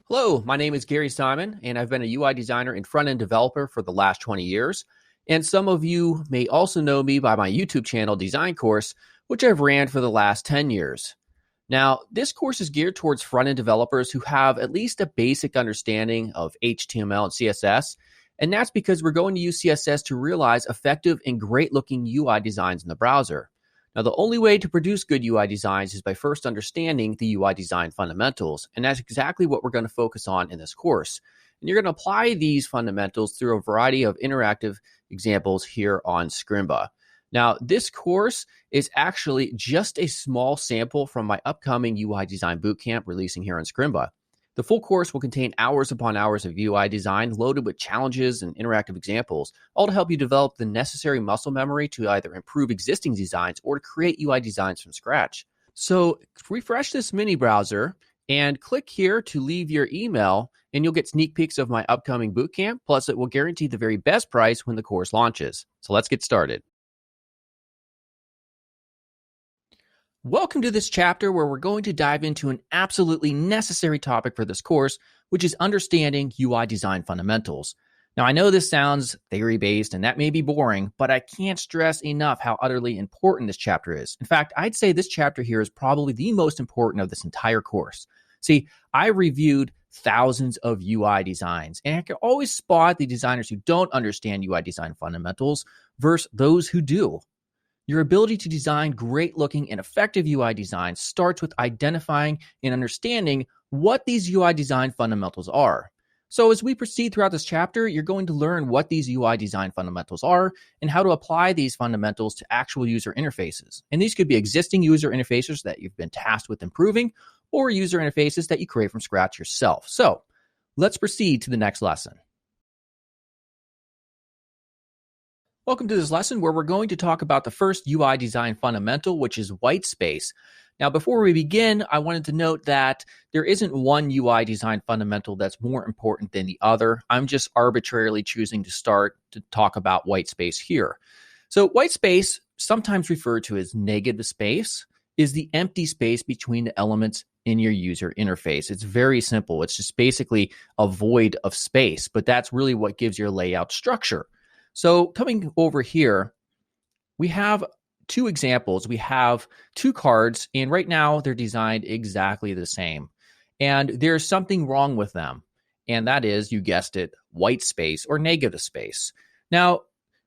Hello, my name is Gary Simon, and I've been a UI designer and front-end developer for the last 20 years. And some of you may also know me by my YouTube channel, DesignCourse, which I've ran for the last 10 years. Now, this course is geared towards front-end developers who have at least a basic understanding of HTML and CSS, and that's because we're going to use CSS to realize effective and great-looking UI designs in the browser. Now, the only way to produce good UI designs is by first understanding the UI design fundamentals, and that's exactly what we're going to focus on in this course. And you're going to apply these fundamentals through a variety of interactive examples here on Scrimba. Now, this course is actually just a small sample from my upcoming UI design bootcamp releasing here on Scrimba. The full course will contain hours upon hours of UI design loaded with challenges and interactive examples, all to help you develop the necessary muscle memory to either improve existing designs or to create UI designs from scratch. So refresh this mini browser and click here to leave your email, and you'll get sneak peeks of my upcoming bootcamp. Plus, it will guarantee the very best price when the course launches. So let's get started. Welcome to this chapter where we're going to dive into an absolutely necessary topic for this course, which is understanding UI design fundamentals. Now, I know this sounds theory-based and that may be boring, but I can't stress enough how utterly important this chapter is. In fact, I'd say this chapter here is probably the most important of this entire course. See, I reviewed thousands of UI designs, and I can always spot the designers who don't understand UI design fundamentals versus those who do. Your ability to design great-looking and effective UI designs starts with identifying and understanding what these UI design fundamentals are. So as we proceed throughout this chapter, you're going to learn what these UI design fundamentals are and how to apply these fundamentals to actual user interfaces. And these could be existing user interfaces that you've been tasked with improving, or user interfaces that you create from scratch yourself. So let's proceed to the next lesson. Welcome to this lesson where we're going to talk about the first UI design fundamental, which is white space. Now, before we begin, I wanted to note that there isn't one UI design fundamental that's more important than the other. I'm just arbitrarily choosing to start to talk about white space here. So white space, sometimes referred to as negative space, is the empty space between the elements in your user interface. It's very simple. It's just basically a void of space, but that's really what gives your layout structure. So coming over here, we have two examples. We have two cards, and right now they're designed exactly the same. And there's something wrong with them, and that is, you guessed it, white space or negative space. Now,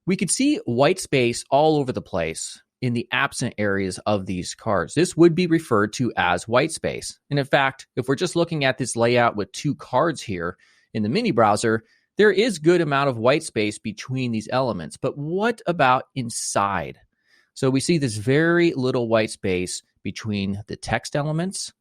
we could see white space all over the place in the absent areas of these cards. This would be referred to as white space. And in fact, if we're just looking at this layout with two cards here in the mini browser, there is good amount of white space between these elements, but what about inside? So we see this very little white space between the text elements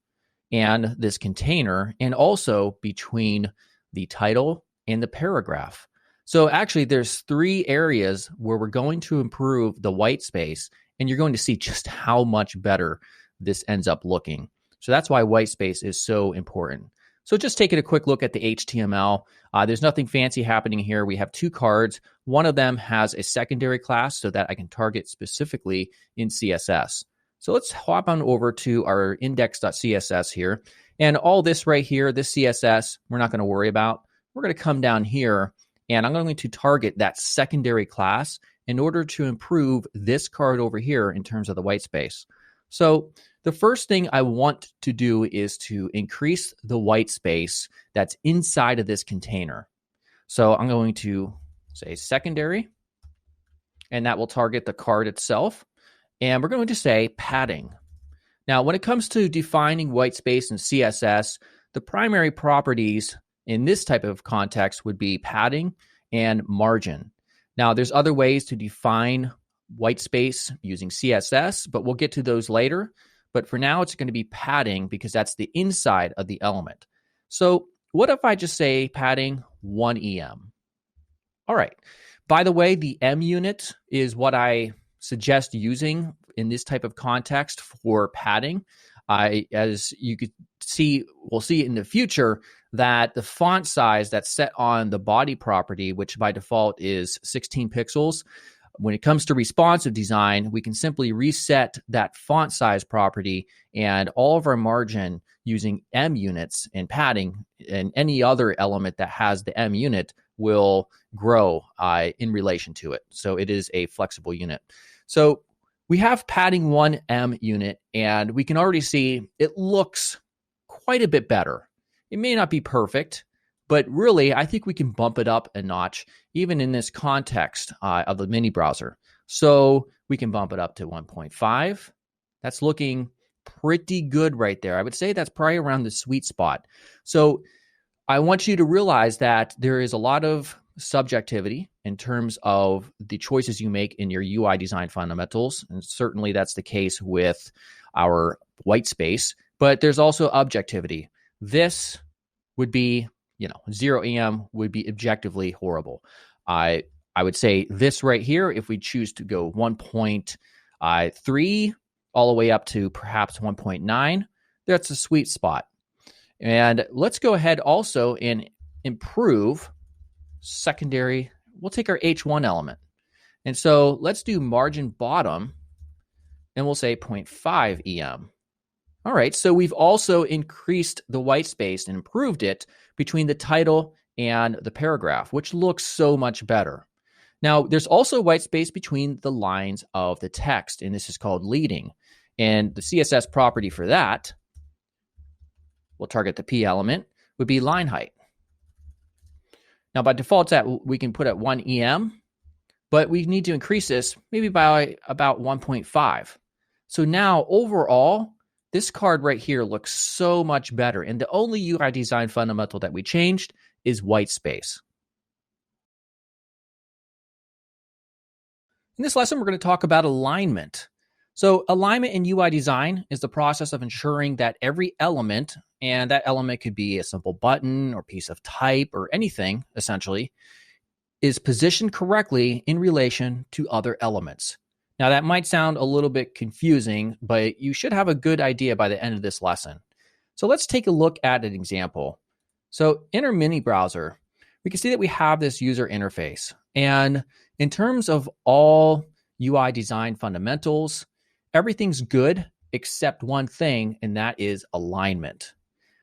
and this container, and also between the title and the paragraph. So actually there's three areas where we're going to improve the white space, and you're going to see just how much better this ends up looking. So that's why white space is so important. So just taking a quick look at the HTML, there's nothing fancy happening here. We have two cards. One of them has a secondary class so that I can target specifically in CSS. So let's hop on over to our index.css here. And all this right here, this CSS, we're not going to worry about. We're going to come down here, and I'm going to target that secondary class in order to improve this card over here in terms of the white space. So the first thing I want to do is to increase the white space that's inside of this container. So I'm going to say secondary, and that will target the card itself. And we're going to say padding. Now, when it comes to defining white space in CSS, the primary properties in this type of context would be padding and margin. Now, there's other ways to define white space using CSS, but we'll get to those later. But for now, it's going to be padding because that's the inside of the element. So what if I just say padding 1 EM? All right. By the way, the M unit is what I suggest using in this type of context for padding. As you could see, we'll see in the future that the font size that's set on the body property, which by default is 16 pixels, When it comes to responsive design, we can simply reset that font size property, and all of our margin using M units and padding and any other element that has the M unit will grow in relation to it. So it is a flexible unit. So we have padding 1 M unit, and we can already see it looks quite a bit better. It may not be perfect, but really, I think we can bump it up a notch, even in this context of the mini browser. So we can bump it up to 1.5. That's looking pretty good right there. I would say that's probably around the sweet spot. So I want you to realize that there is a lot of subjectivity in terms of the choices you make in your UI design fundamentals. And certainly that's the case with our white space, but there's also objectivity. This would be, 0 EM would be objectively horrible. I would say this right here, if we choose to go 1.3 all the way up to perhaps 1.9, that's a sweet spot. And let's go ahead also and improve secondary. We'll take our H1 element. And so let's do margin bottom, and we'll say 0.5 EM. All right, so we've also increased the white space and improved it between the title and the paragraph, which looks so much better. Now, there's also white space between the lines of the text, and this is called leading. And the CSS property for that, we'll target the P element, would be line height. Now, by default, we can put at 1 EM, but we need to increase this maybe by about 1.5. So now, overall, this card right here looks so much better. And the only UI design fundamental that we changed is white space. In this lesson, we're going to talk about alignment. So alignment in UI design is the process of ensuring that every element, and that element could be a simple button or piece of type or anything, essentially, is positioned correctly in relation to other elements. Now, that might sound a little bit confusing, but you should have a good idea by the end of this lesson. So let's take a look at an example. So in our mini browser, we can see that we have this user interface. And in terms of all UI design fundamentals, everything's good except one thing, and that is alignment.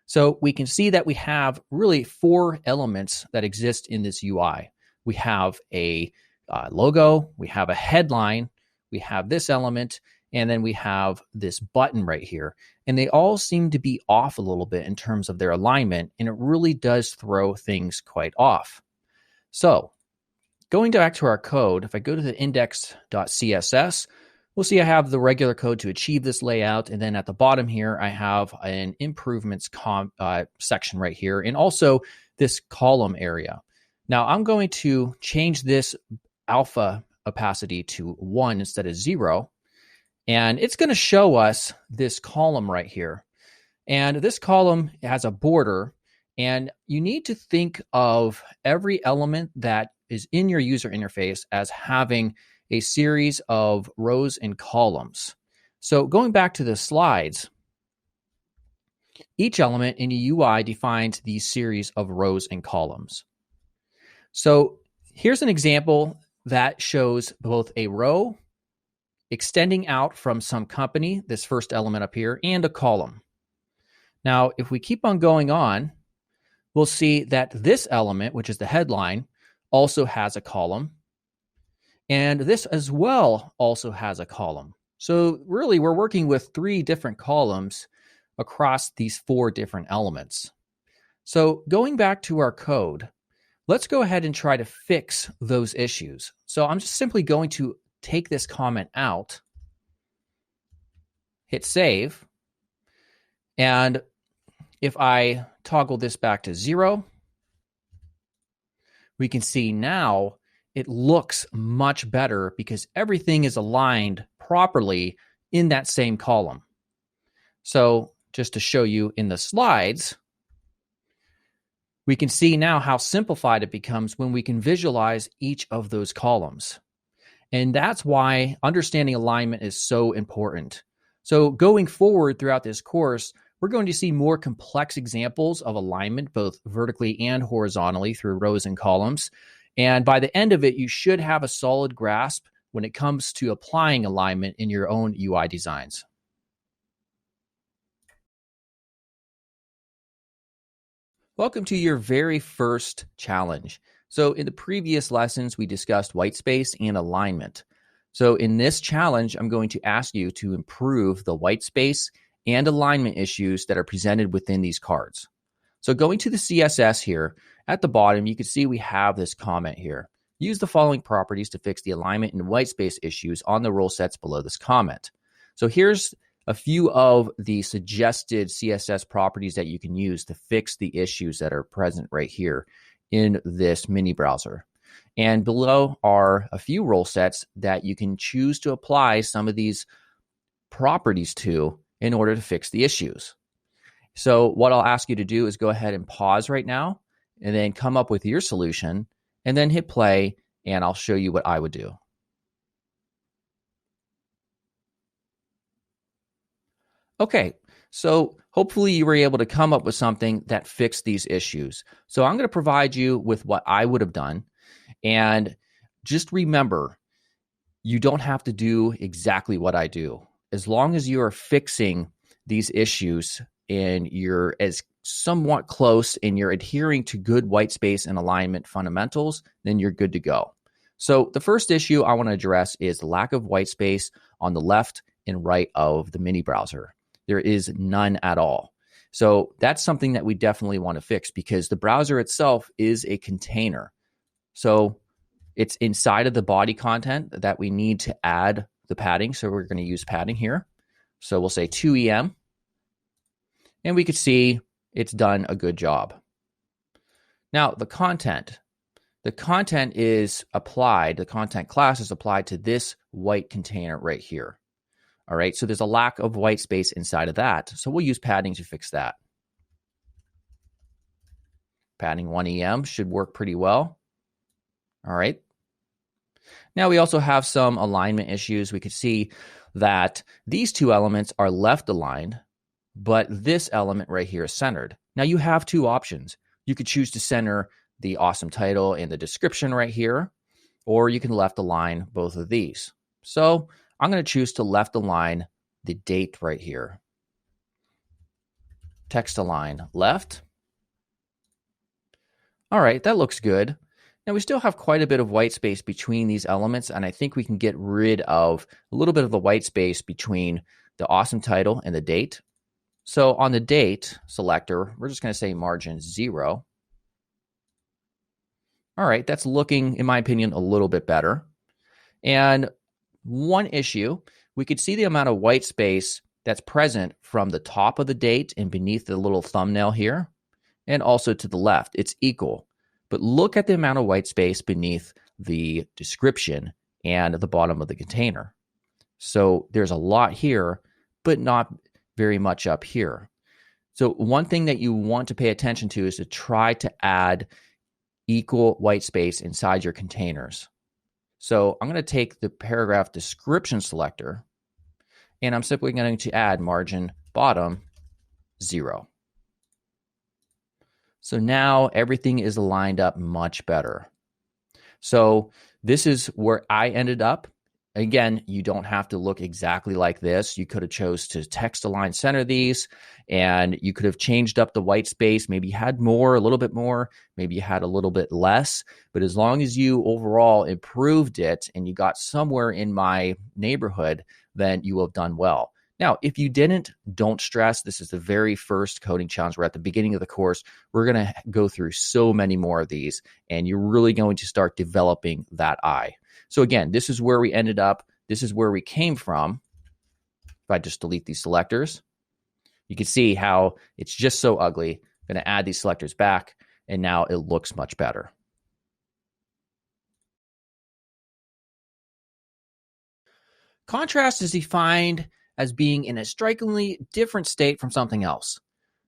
So we can see that we have really 4 elements that exist in this UI. We have a logo, we have a headline, we have this element, and then we have this button right here. And they all seem to be off a little bit in terms of their alignment, and it really does throw things quite off. So going back to our code, if I go to the index.css, we'll see I have the regular code to achieve this layout. And then at the bottom here, I have an improvements section right here, and also this column area. Now I'm going to change this alpha opacity to 1 instead of 0. And it's going to show us this column right here. And this column has a border, and you need to think of every element that is in your user interface as having a series of rows and columns. So going back to the slides, each element in a UI defines these series of rows and columns. So here's an example that shows both a row extending out from some company, this first element up here, and a column. Now, if we keep on going on, we'll see that this element, which is the headline, also has a column. And this as well also has a column. So really, we're working with 3 different columns across these 4 different elements. So going back to our code, let's go ahead and try to fix those issues. So I'm just simply going to take this comment out, hit save, and if I toggle this back to 0, we can see now it looks much better because everything is aligned properly in that same column. So just to show you in the slides, we can see now how simplified it becomes when we can visualize each of those columns. And that's why understanding alignment is so important. So going forward throughout this course, we're going to see more complex examples of alignment, both vertically and horizontally through rows and columns. And by the end of it, you should have a solid grasp when it comes to applying alignment in your own UI designs. Welcome to your very first challenge. So in the previous lessons, we discussed whitespace and alignment. So in this challenge, I'm going to ask you to improve the whitespace and alignment issues that are presented within these cards. So going to the CSS here, at the bottom, you can see we have this comment here. Use the following properties to fix the alignment and whitespace issues on the rule sets below this comment. So here's a few of the suggested CSS properties that you can use to fix the issues that are present right here in this mini browser. And below are a few rule sets that you can choose to apply some of these properties to in order to fix the issues. So what I'll ask you to do is go ahead and pause right now and then come up with your solution and then hit play, and I'll show you what I would do. Okay, so hopefully you were able to come up with something that fixed these issues. So I'm going to provide you with what I would have done. And just remember, you don't have to do exactly what I do. As long as you are fixing these issues and you're as somewhat close and you're adhering to good whitespace and alignment fundamentals, then you're good to go. So the first issue I want to address is the lack of whitespace on the left and right of the mini browser. There is none at all. So that's something that we definitely want to fix because the browser itself is a container. So it's inside of the body content that we need to add the padding. So we're going to use padding here. So we'll say 2EM. And we could see it's done a good job. Now, the content is applied, the content class is applied to this white container right here. All right, so there's a lack of white space inside of that. So we'll use padding to fix that. Padding 1EM should work pretty well. All right. Now we also have some alignment issues. We could see that these two elements are left aligned, but this element right here is centered. Now you have two options. You could choose to center the awesome title and the description right here, or you can left align both of these. So I'm going to choose to left align the date right here. Text align left. All right, that looks good. Now we still have quite a bit of white space between these elements, and I think we can get rid of a little bit of the white space between the awesome title and the date. So on the date selector, we're just going to say margin 0. All right, that's looking, in my opinion, a little bit better. And one issue, we could see the amount of white space that's present from the top of the date and beneath the little thumbnail here, and also to the left. It's equal. But look at the amount of white space beneath the description and the bottom of the container. So there's a lot here, but not very much up here. So one thing that you want to pay attention to is to try to add equal white space inside your containers. So I'm going to take the paragraph description selector, and I'm simply going to add margin bottom 0. So now everything is lined up much better. So this is where I ended up. Again, you don't have to look exactly like this. You could have chose to text align center these, and you could have changed up the white space. Maybe you had more, a little bit more, maybe you had a little bit less. But as long as you overall improved it and you got somewhere in my neighborhood, then you will have done well. Now, if you didn't, don't stress. This is the very first coding challenge. We're at the beginning of the course. We're going to go through so many more of these, and you're really going to start developing that eye. So again, this is where we ended up. This is where we came from. If I just delete these selectors, you can see how it's just so ugly. I'm going to add these selectors back, and now it looks much better. Contrast is defined as being in a strikingly different state from something else.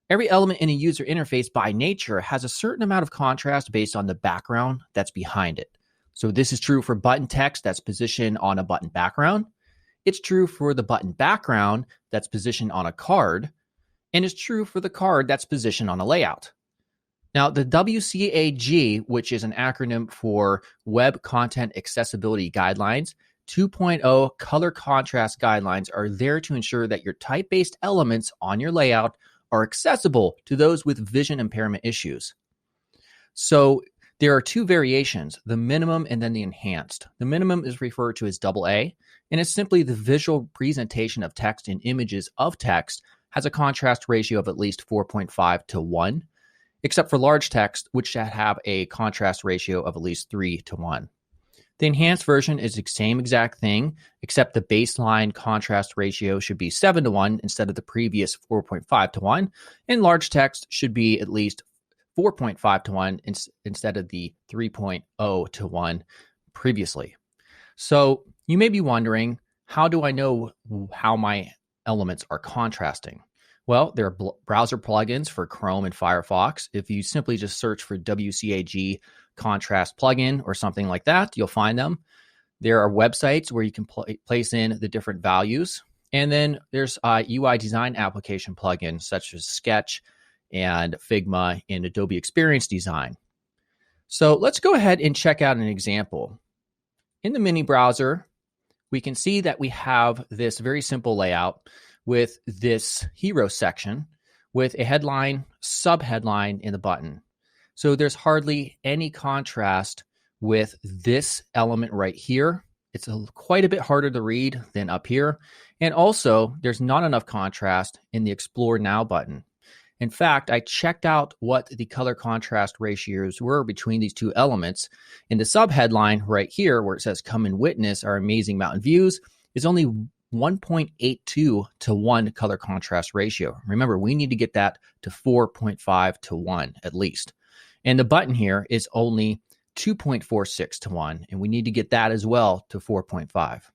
Every element in a user interface by nature has a certain amount of contrast based on the background that's behind it. So this is true for button text that's positioned on a button background. It's true for the button background that's positioned on a card. And it's true for the card that's positioned on a layout. Now, the WCAG, which is an acronym for Web Content Accessibility Guidelines, 2.0 color contrast guidelines are there to ensure that your type-based elements on your layout are accessible to those with vision impairment issues. So there are two variations, the minimum and then the enhanced. The minimum is referred to as AA, and it's simply the visual presentation of text and images of text has a contrast ratio of at least 4.5 to 1, except for large text, which should have a contrast ratio of at least 3 to 1. The enhanced version is the same exact thing, except the baseline contrast ratio should be 7 to 1 instead of the previous 4.5 to 1, and large text should be at least 4.5 to 1 instead of the 3.0 to 1 previously. So you may be wondering, how do I know how my elements are contrasting? Well, there are browser plugins for Chrome and Firefox. If you simply just search for WCAG contrast plugin or something like that, you'll find them. There are websites where you can place in the different values. And then there's UI design application plugins such as Sketch and Figma and Adobe Experience Design. So let's go ahead and check out an example. In the mini browser, we can see that we have this very simple layout with this hero section with a headline, subheadline, and the button. So there's hardly any contrast with this element right here. It's quite a bit harder to read than up here. And also, there's not enough contrast in the Explore Now button. In fact, I checked out what the color contrast ratios were between these two elements. In the subheadline right here, where it says "Come and witness our amazing mountain views," is only 1.82 to 1 color contrast ratio. Remember, we need to get that to 4.5 to 1 at least. And the button here is only 2.46 to 1, and we need to get that as well to 4.5.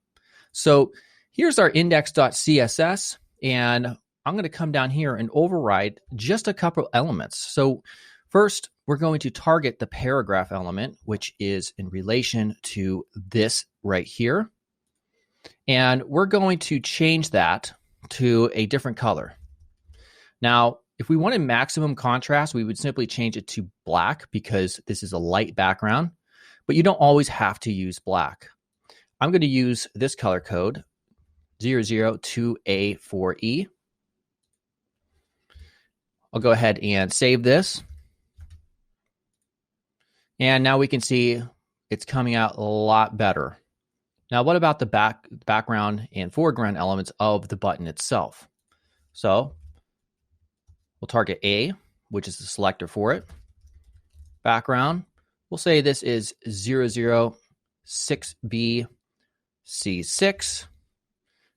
So here's our index.css, and I'm going to come down here and override just a couple elements. So first, we're going to target the paragraph element, which is in relation to this right here. And we're going to change that to a different color. Now, if we wanted maximum contrast, we would simply change it to black because this is a light background, but you don't always have to use black. I'm going to use this color code, 002A4E. I'll go ahead and save this. And now we can see it's coming out a lot better. Now, what about the background and foreground elements of the button itself? So we'll target A, which is the selector for it. Background, we'll say this is 006BC6.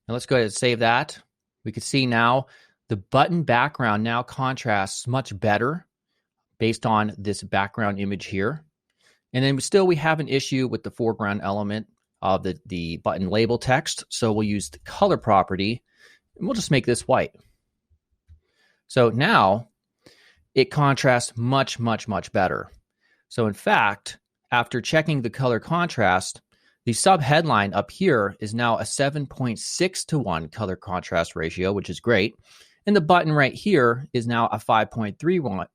Now let's go ahead and save that. We can see now the button background now contrasts much better based on this background image here. And then still we have an issue with the foreground element of the button label text. So we'll use the color property and we'll just make this white. So now it contrasts much, much, much better. So in fact, after checking the color contrast, the subheadline up here is now a 7.6 to 1 color contrast ratio, which is great. And the button right here is now a 5.31.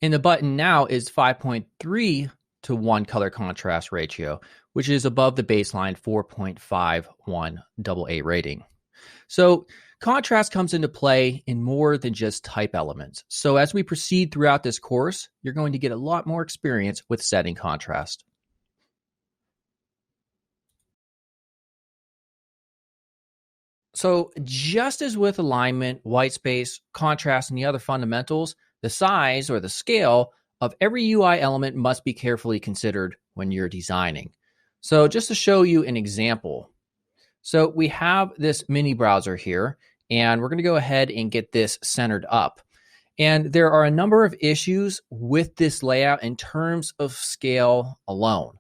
And the button now is 5.3 to 1 color contrast ratio, which is above the baseline 4.51 AA rating. So contrast comes into play in more than just type elements. So as we proceed throughout this course, you're going to get a lot more experience with setting contrast. So just as with alignment, white space, contrast, and the other fundamentals, the size or the scale of every UI element must be carefully considered when you're designing. So just to show you an example. So we have this mini browser here, and we're going to go ahead and get this centered up. And there are a number of issues with this layout in terms of scale alone.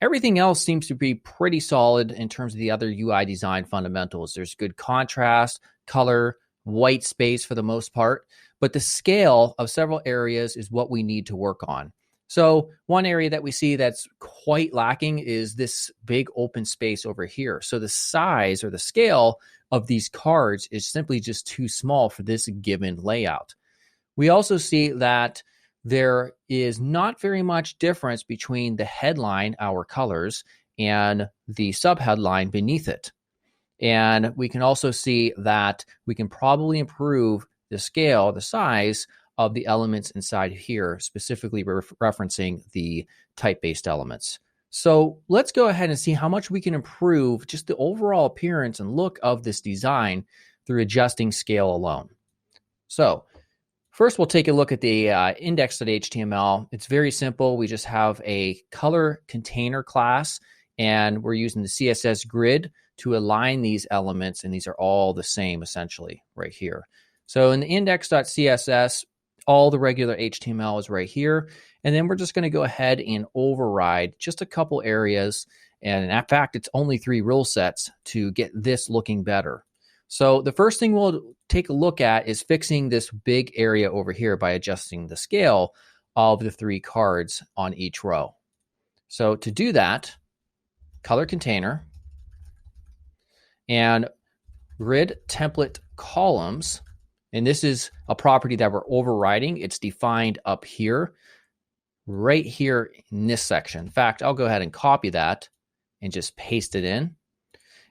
Everything else seems to be pretty solid in terms of the other UI design fundamentals. There's good contrast, color, white space for the most part, but the scale of several areas is what we need to work on. So one area that we see that's quite lacking is this big open space over here. So the size or the scale of these cards is simply just too small for this given layout. We also see that there is not very much difference between the headline, our colors, and the subheadline beneath it. And we can also see that we can probably improve the scale, the size of the elements inside here, specifically referencing the type-based elements. So let's go ahead and see how much we can improve just the overall appearance and look of this design through adjusting scale alone. So first, we'll take a look at the index.html. It's very simple. We just have a color container class, and we're using the CSS grid to align these elements, and these are all the same essentially right here. So in the index.css, all the regular HTML is right here, and then we're just going to go ahead and override just a couple areas, and in fact, it's only 3 rule sets to get this looking better. So the first thing we'll take a look at is fixing this big area over here by adjusting the scale of the 3 cards on each row. So to do that, color container and grid template columns, and this is a property that we're overriding. It's defined up here, right here in this section. In fact, I'll go ahead and copy that and just paste it in.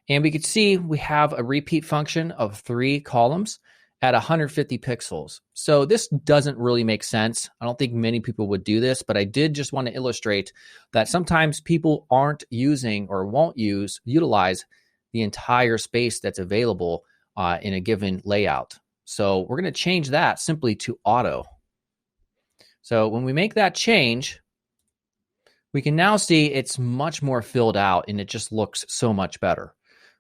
And we can see we have a repeat function of 3 columns at 150 pixels. So this doesn't really make sense. I don't think many people would do this, but I did just want to illustrate that sometimes people aren't using or won't utilize the entire space that's available in a given layout. So we're going to change that simply to auto. So when we make that change, we can now see it's much more filled out and it just looks so much better.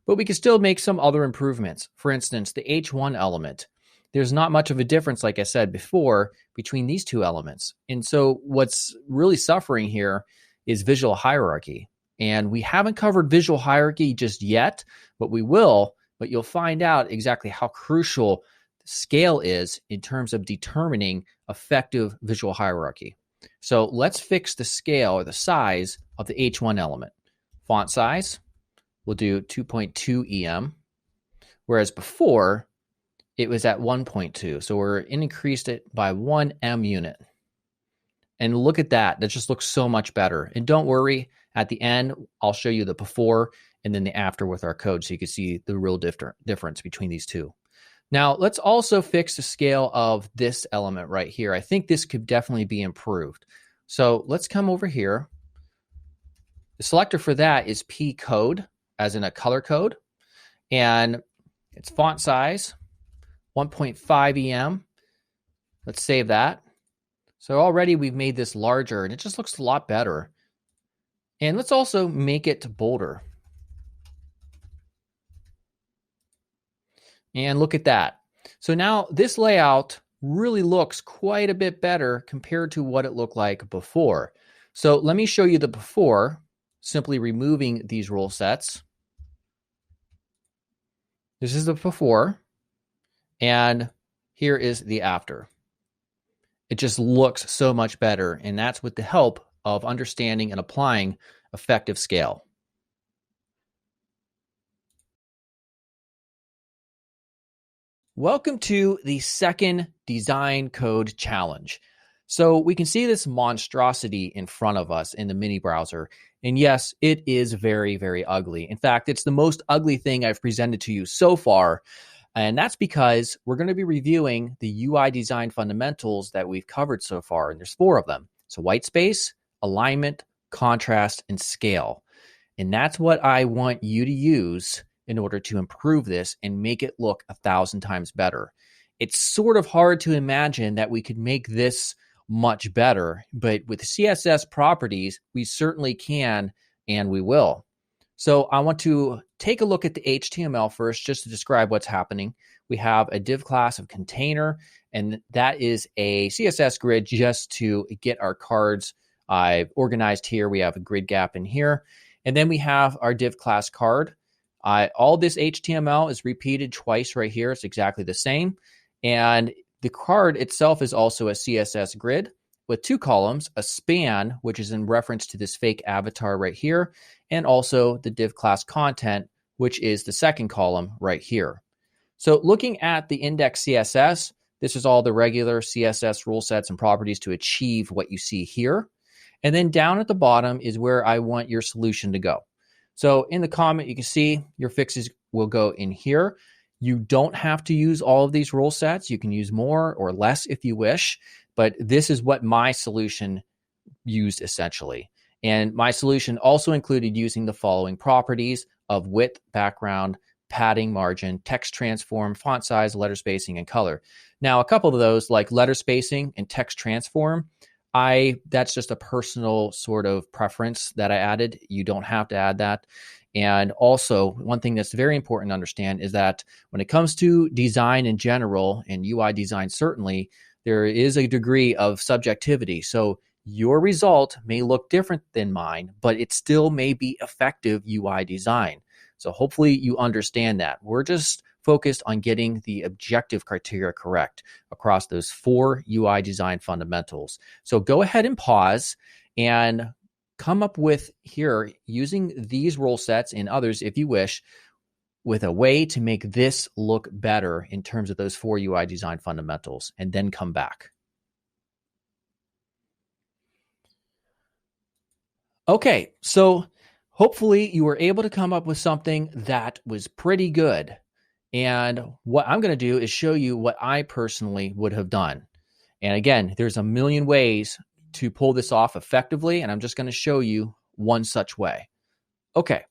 But we can still make some other improvements. For instance, the H1 element. There's not much of a difference, like I said before, between these 2 elements. And so what's really suffering here is visual hierarchy. And we haven't covered visual hierarchy just yet, but we will. But you'll find out exactly how crucial scale is in terms of determining effective visual hierarchy. So let's fix the scale or the size of the H1 element. Font size, we'll do 2.2 EM, whereas before it was at 1.2. So we're increased it by 1 M unit. And look at that. That just looks so much better. And don't worry, at the end, I'll show you the before and then the after with our code so you can see the real difference between these 2. Now, let's also fix the scale of this element right here. I think this could definitely be improved. So let's come over here. The selector for that is P code, as in a color code. And it's font size, 1.5 EM. Let's save that. So already we've made this larger and it just looks a lot better. And let's also make it bolder. And look at that. So now this layout really looks quite a bit better compared to what it looked like before. So let me show you the before, simply removing these rule sets. This is the before, and here is the after. It just looks so much better, and that's with the help of understanding and applying effective scale. Welcome to the second design code challenge. So we can see this monstrosity in front of us in the mini browser. And yes, it is very, very ugly. In fact, it's the most ugly thing I've presented to you so far. And that's because we're going to be reviewing the UI design fundamentals that we've covered so far. And there's 4 of them. So white space, alignment, contrast, and scale. And that's what I want you to use in order to improve this and make it look 1,000 times better. It's sort of hard to imagine that we could make this much better, but with CSS properties, we certainly can and we will. So I want to take a look at the HTML first, just to describe what's happening. We have a div class of container, and that is a CSS grid just to get our cards organized here. We have a grid gap in here. And then we have our div class card. All this HTML is repeated twice right here. It's exactly the same. And the card itself is also a CSS grid with 2 columns, a span, which is in reference to this fake avatar right here, and also the div class content, which is the second column right here. So looking at the index CSS, This is all the regular CSS rule sets and properties to achieve what you see here. And then down at the bottom is where I want your solution to go. So in the comment, you can see your fixes will go in here. You don't have to use all of these rule sets. You can use more or less if you wish, but this is what my solution used essentially. And my solution also included using the following properties of width, background, padding, margin, text transform, font size, letter spacing, and color. Now, a couple of those like letter spacing and text transform, that's just a personal sort of preference that I added. You don't have to add that. And also, one thing that's very important to understand is that when it comes to design in general and UI design, certainly, there is a degree of subjectivity. So your result may look different than mine, but it still may be effective UI design. So hopefully you understand that. We're just focused on getting the objective criteria correct across those 4 UI design fundamentals. So go ahead and pause and come up with here, using these rule sets and others if you wish, with a way to make this look better in terms of those 4 UI design fundamentals, and then come back. Okay, so hopefully you were able to come up with something that was pretty good. And what I'm going to do is show you what I personally would have done. And again, there's a million ways to pull this off effectively, and I'm just going to show you one such way. Okay,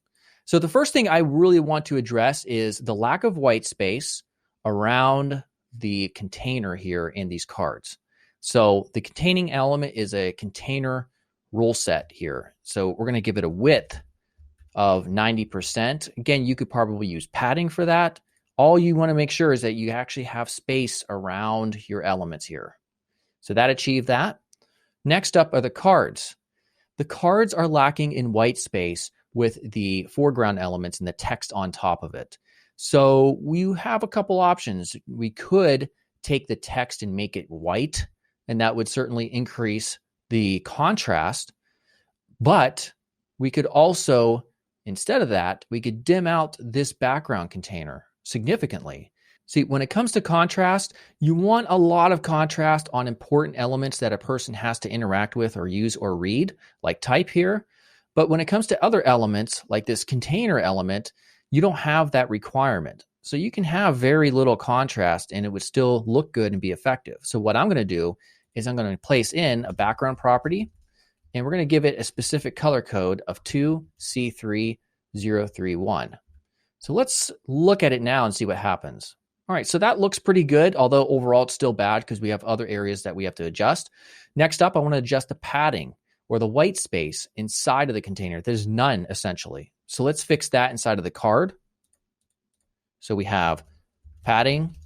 so the first thing I really want to address is the lack of white space around the container here in these cards. So the containing element is a container rule set here. So we're going to give it a width of 90%. Again, you could probably use padding for that. All you want to make sure is that you actually have space around your elements here. So that achieved that. Next up are the cards. The cards are lacking in white space with the foreground elements and the text on top of it. So we have a couple options. We could take the text and make it white, and that would certainly increase the contrast. But we could also, instead of that, we could dim out this background container significantly. See, when it comes to contrast, you want a lot of contrast on important elements that a person has to interact with or use or read, like type here. But when it comes to other elements, like this container element, you don't have that requirement. So you can have very little contrast and it would still look good and be effective. So what I'm going to do is I'm going to place in a background property, and we're going to give it a specific color code of 2C3031. So let's look at it now and see what happens. All right, so that looks pretty good, although overall it's still bad because we have other areas that we have to adjust. Next up, I want to adjust the padding or the white space inside of the container. There's none, essentially. So let's fix that inside of the card. So we have padding,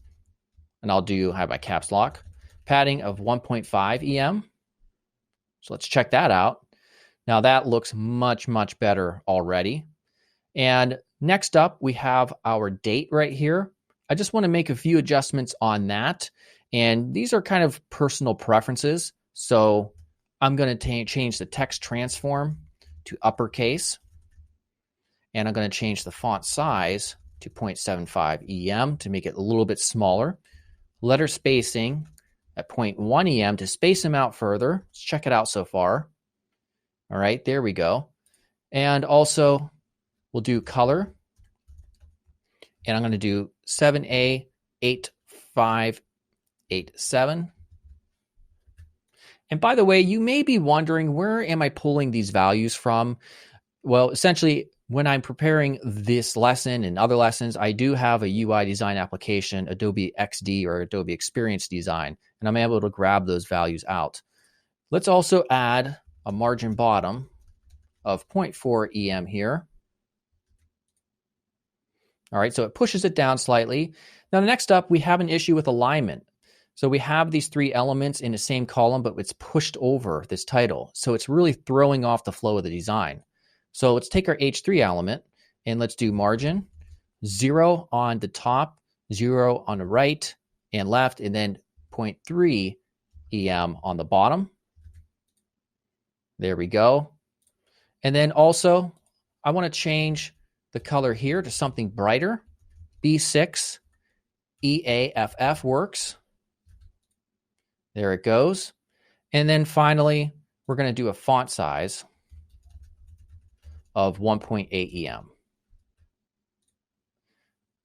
and have my caps lock, padding of 1.5 EM. So let's check that out. Now that looks much, much better already. And next up, we have our date right here. I just want to make a few adjustments on that. And these are kind of personal preferences. So I'm going to change the text transform to uppercase. And I'm going to change the font size to 0.75 EM to make it a little bit smaller. Letter spacing at 0.1 EM to space them out further. Let's check it out so far. All right, there we go. And also, we'll do color. And I'm going to do 7A8587. And by the way, you may be wondering, where am I pulling these values from? Well, essentially, when I'm preparing this lesson and other lessons, I do have a UI design application, Adobe XD or Adobe Experience Design, and I'm able to grab those values out. Let's also add a margin bottom of 0.4 EM here. All right, so it pushes it down slightly. Now, next up, we have an issue with alignment. So we have these 3 elements in the same column, but it's pushed over this title. So it's really throwing off the flow of the design. So let's take our H3 element and let's do margin, 0 on the top, 0 on the right and left, and then 0.3 EM on the bottom. There we go. And then also, I want to change the color here to something brighter. B6 EAFF works. There it goes. And then finally, we're going to do a font size of 1.8 EM.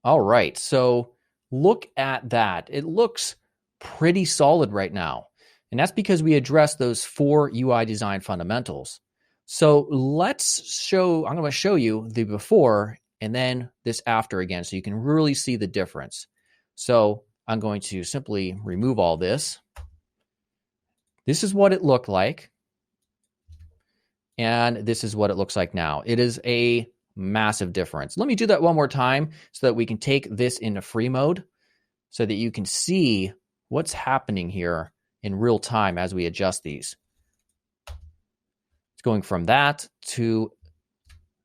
All right, so look at that. It looks pretty solid right now. And that's because we addressed those 4 UI design fundamentals. So I'm going to show you the before and then this after again, so you can really see the difference. So I'm going to simply remove all this. This is what it looked like. And this is what it looks like now. It is a massive difference. Let me do that one more time so that we can take this into free mode so that you can see what's happening here in real time as we adjust these. It's going from that to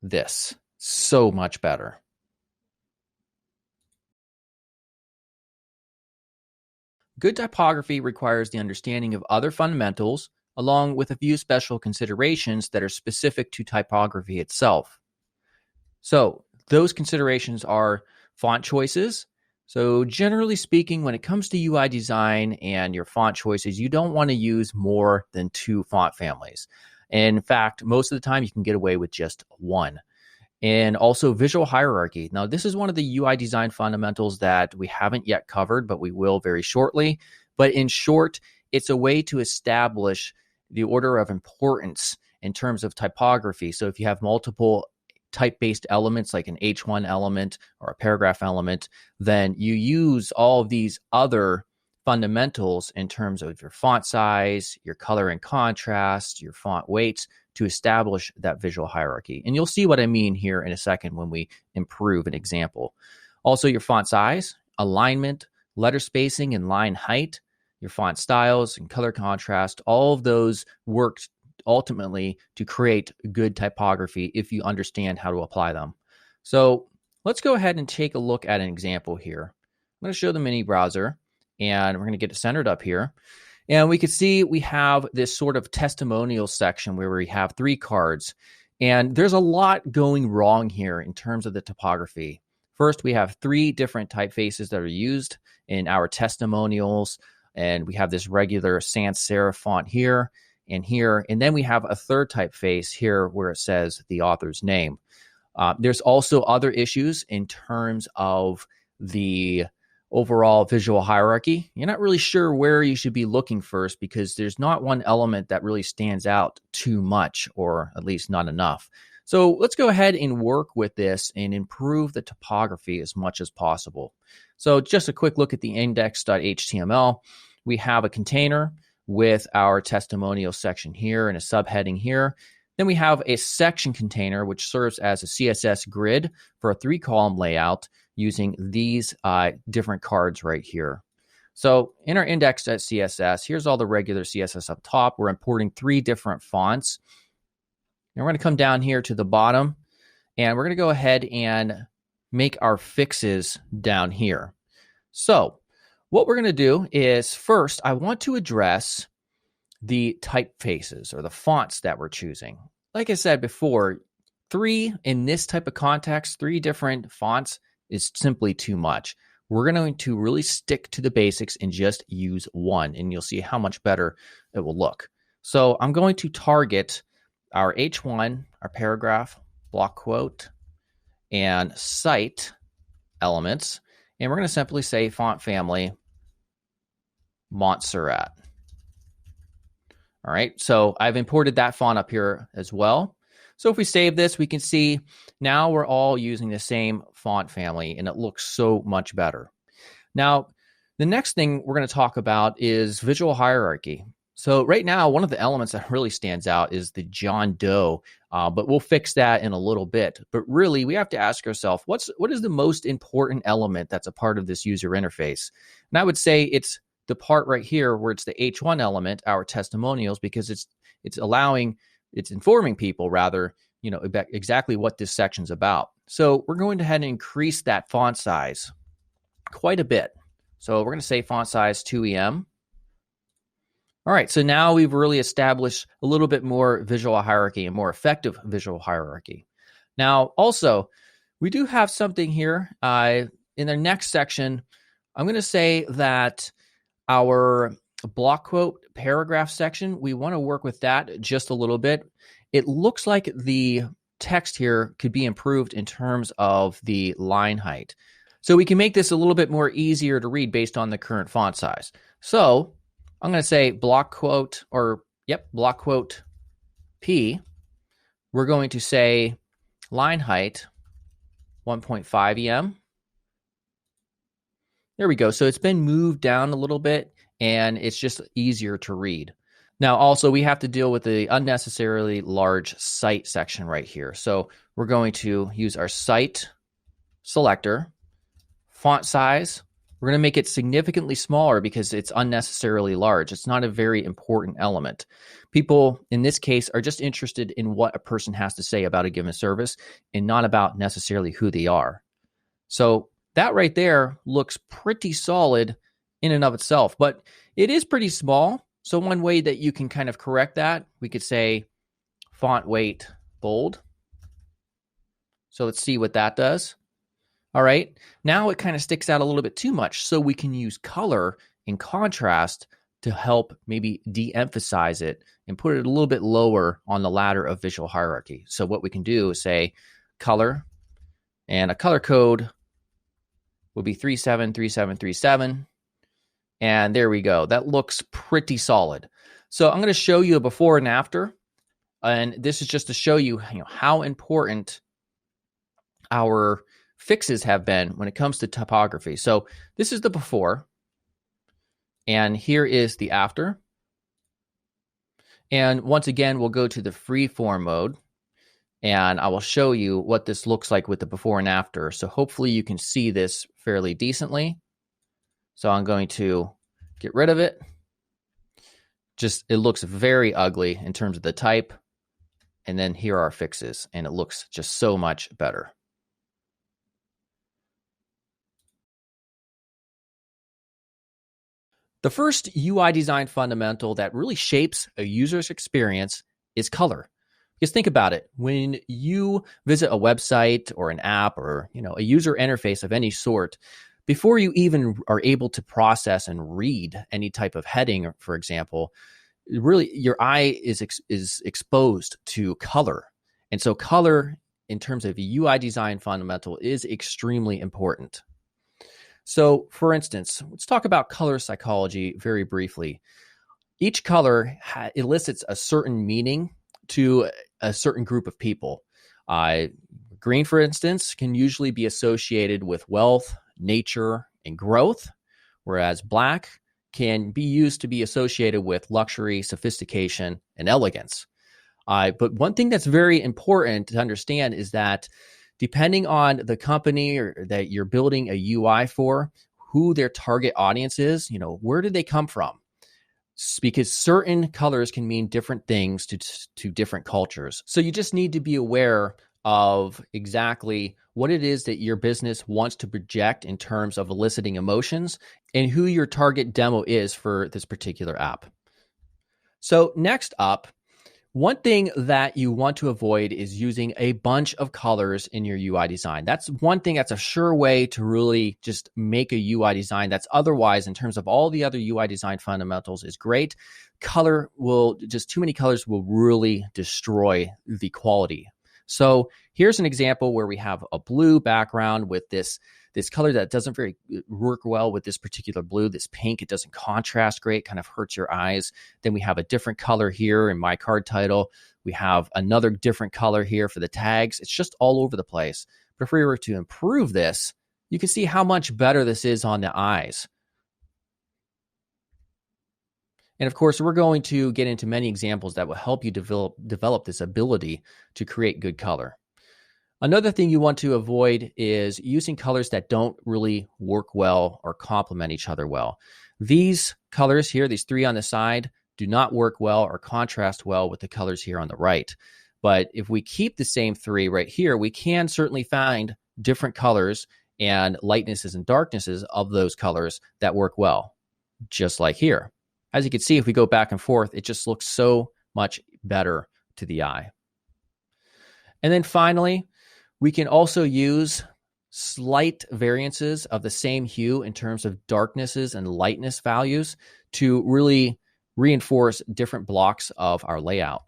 this. So much better. Good typography requires the understanding of other fundamentals, along with a few special considerations that are specific to typography itself. So those considerations are font choices. So generally speaking, when it comes to UI design and your font choices, you don't want to use more than 2 font families. And in fact, most of the time you can get away with just 1. And also visual hierarchy. Now, this is one of the UI design fundamentals that we haven't yet covered, but we will very shortly. But in short, it's a way to establish the order of importance in terms of typography. So if you have multiple type-based elements like an H1 element or a paragraph element, then you use all of these other fundamentals in terms of your font size, your color and contrast, your font weights to establish that visual hierarchy. And you'll see what I mean here in a second when we improve an example. Also, your font size, alignment, letter spacing, and line height, your font styles and color contrast, all of those work ultimately to create good typography if you understand how to apply them. So let's go ahead and take a look at an example here. I'm going to show the mini browser and we're going to get it centered up here. And we can see we have this sort of testimonial section where we have 3 cards. And there's a lot going wrong here in terms of the typography. First, we have 3 different typefaces that are used in our testimonials. And we have this regular sans serif font here and here. And then we have a 3rd typeface here where it says the author's name. There's also other issues in terms of the overall visual hierarchy. You're not really sure where you should be looking first because there's not one element that really stands out too much, or at least not enough. So let's go ahead and work with this and improve the typography as much as possible. So just a quick look at the index.html. We have a container with our testimonial section here and a subheading here. Then we have a section container, which serves as a CSS grid for a 3-column layout using these different cards right here. So in our index.css, here's all the regular CSS up top. We're importing 3 different fonts. And we're going to come down here to the bottom, and we're going to go ahead and make our fixes down here. So what we're going to do is first, I want to address the typefaces or the fonts that we're choosing. Like I said before, 3 in this type of context, 3 different fonts is simply too much. We're going to really stick to the basics and just use 1, and you'll see how much better it will look. So I'm going to target our H1, our paragraph, block quote, and cite elements, and we're going to simply say font family Montserrat. All right, so I've imported that font up here as well. So if we save this, we can see now we're all using the same font family, and it looks so much better. Now, the next thing we're going to talk about is visual hierarchy. So right now, one of the elements that really stands out is the John Doe, but we'll fix that in a little bit. But really, we have to ask ourselves, what is the most important element that's a part of this user interface? And I would say it's the part right here where it's the H1 element, our testimonials, because it's informing people rather, exactly what this section's about. So we're going to head and increase that font size quite a bit. So we're going to say font size 2EM. All right, so now we've really established a little bit more visual hierarchy and more effective visual hierarchy. Now, also, we do have something here in the next section. I'm going to say that our block quote paragraph section, we want to work with that just a little bit. It looks like the text here could be improved in terms of the line height. So we can make this a little bit more easier to read based on the current font size. So I'm going to say block quote P. We're going to say line height 1.5 EM. There we go. So it's been moved down a little bit and it's just easier to read. Now, also, we have to deal with the unnecessarily large cite section right here. So we're going to use our cite selector, font size. We're going to make it significantly smaller because it's unnecessarily large. It's not a very important element. People, in this case, are just interested in what a person has to say about a given service and not about necessarily who they are. So that right there looks pretty solid in and of itself, but it is pretty small. So one way that you can kind of correct that, we could say font weight bold. So let's see what that does. All right, now it kind of sticks out a little bit too much. So we can use color in contrast to help maybe de-emphasize it and put it a little bit lower on the ladder of visual hierarchy. So what we can do is say color, and a color code will be 373737. And there we go. That looks pretty solid. So I'm going to show you a before and after. And this is just to show you, how important our fixes have been when it comes to typography. So this is the before. And here is the after. And once again, we'll go to the freeform mode. And I will show you what this looks like with the before and after. So hopefully you can see this fairly decently. So I'm going to get rid of it. It looks very ugly in terms of the type. And then here are our fixes, and it looks just so much better. The first UI design fundamental that really shapes a user's experience is color. Because think about it, when you visit a website or an app or a user interface of any sort, before you even are able to process and read any type of heading, for example, really your eye is exposed to color. And so color in terms of a UI design fundamental is extremely important. So for instance, let's talk about color psychology very briefly. Each color elicits a certain meaning to a certain group of people. Green, for instance, can usually be associated with wealth, nature, and growth, whereas black can be used to be associated with luxury, sophistication, and elegance. But one thing that's very important to understand is that depending on the company or that you're building a UI for, who their target audience is, where did they come from? Because certain colors can mean different things to different cultures. So you just need to be aware of exactly what it is that your business wants to project in terms of eliciting emotions and who your target demo is for this particular app. So next up, one thing that you want to avoid is using a bunch of colors in your UI design. That's one thing that's a sure way to really just make a UI design that's otherwise, in terms of all the other UI design fundamentals, is great. Too many colors will really destroy the quality. So here's an example where we have a blue background with this color that doesn't very work well with this particular blue, this pink. It doesn't contrast great, kind of hurts your eyes. Then we have a different color here in my card title. We have another different color here for the tags. It's just all over the place. But if we were to improve this, you can see how much better this is on the eyes. And of course, we're going to get into many examples that will help you develop this ability to create good color. Another thing you want to avoid is using colors that don't really work well or complement each other well. These colors here, these three on the side, do not work well or contrast well with the colors here on the right. But if we keep the same three right here, we can certainly find different colors and lightnesses and darknesses of those colors that work well, just like here. As you can see, if we go back and forth, it just looks so much better to the eye. And then finally, we can also use slight variances of the same hue in terms of darknesses and lightness values to really reinforce different blocks of our layout.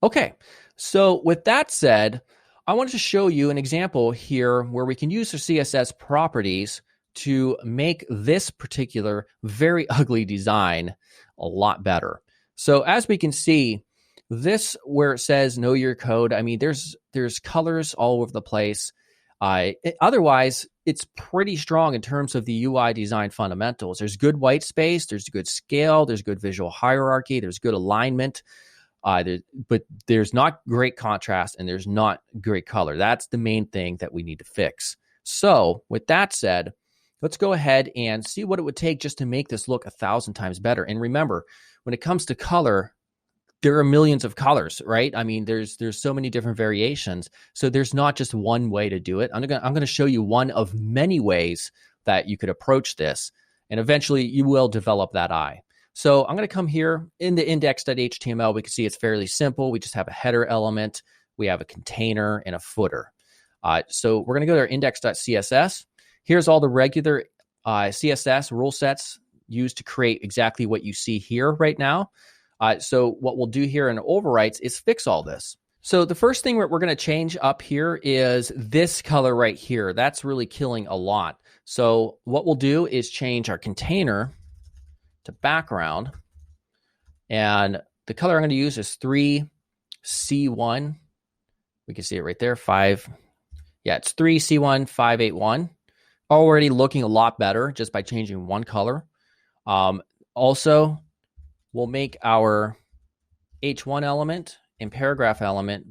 Okay, so with that said, I wanted to show you an example here where we can use the CSS properties to make this particular very ugly design a lot better. So as we can see, this where it says know your code, I mean, there's colors all over the place. Otherwise, it's pretty strong in terms of the UI design fundamentals. There's good white space, there's good scale, there's good visual hierarchy, there's good alignment. But there's not great contrast and there's not great color. That's the main thing that we need to fix. So with that said, let's go ahead and see what it would take just to make this look 1,000 times better. And remember, when it comes to color, there are millions of colors, right? I mean, there's so many different variations. So there's not just one way to do it. I'm going to show you one of many ways that you could approach this. And eventually you will develop that eye. So I'm going to come here in the index.html. We can see it's fairly simple. We just have a header element. We have a container and a footer. So we're going to go to our index.css. Here's all the regular CSS rule sets used to create exactly what you see here right now. So what we'll do here in overwrites is fix all this. So the first thing we're going to change up here is this color right here. That's really killing a lot. So what we'll do is change our container to background, and the color I'm going to use is 3C1. We can see it right there, 5. Yeah, it's 3C1581. Already looking a lot better just by changing one color. Also, we'll make our H1 element and paragraph element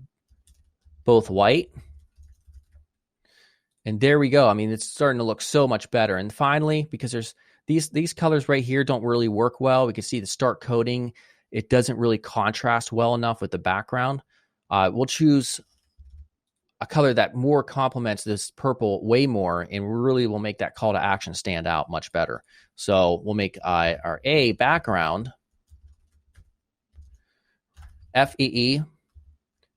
both white. And there we go. I mean, it's starting to look so much better. And finally, because there's these colors right here don't really work well. We can see the start coding. It doesn't really contrast well enough with the background. We'll choose a color that more complements this purple way more and really will make that call to action stand out much better. So we'll make our A background FEE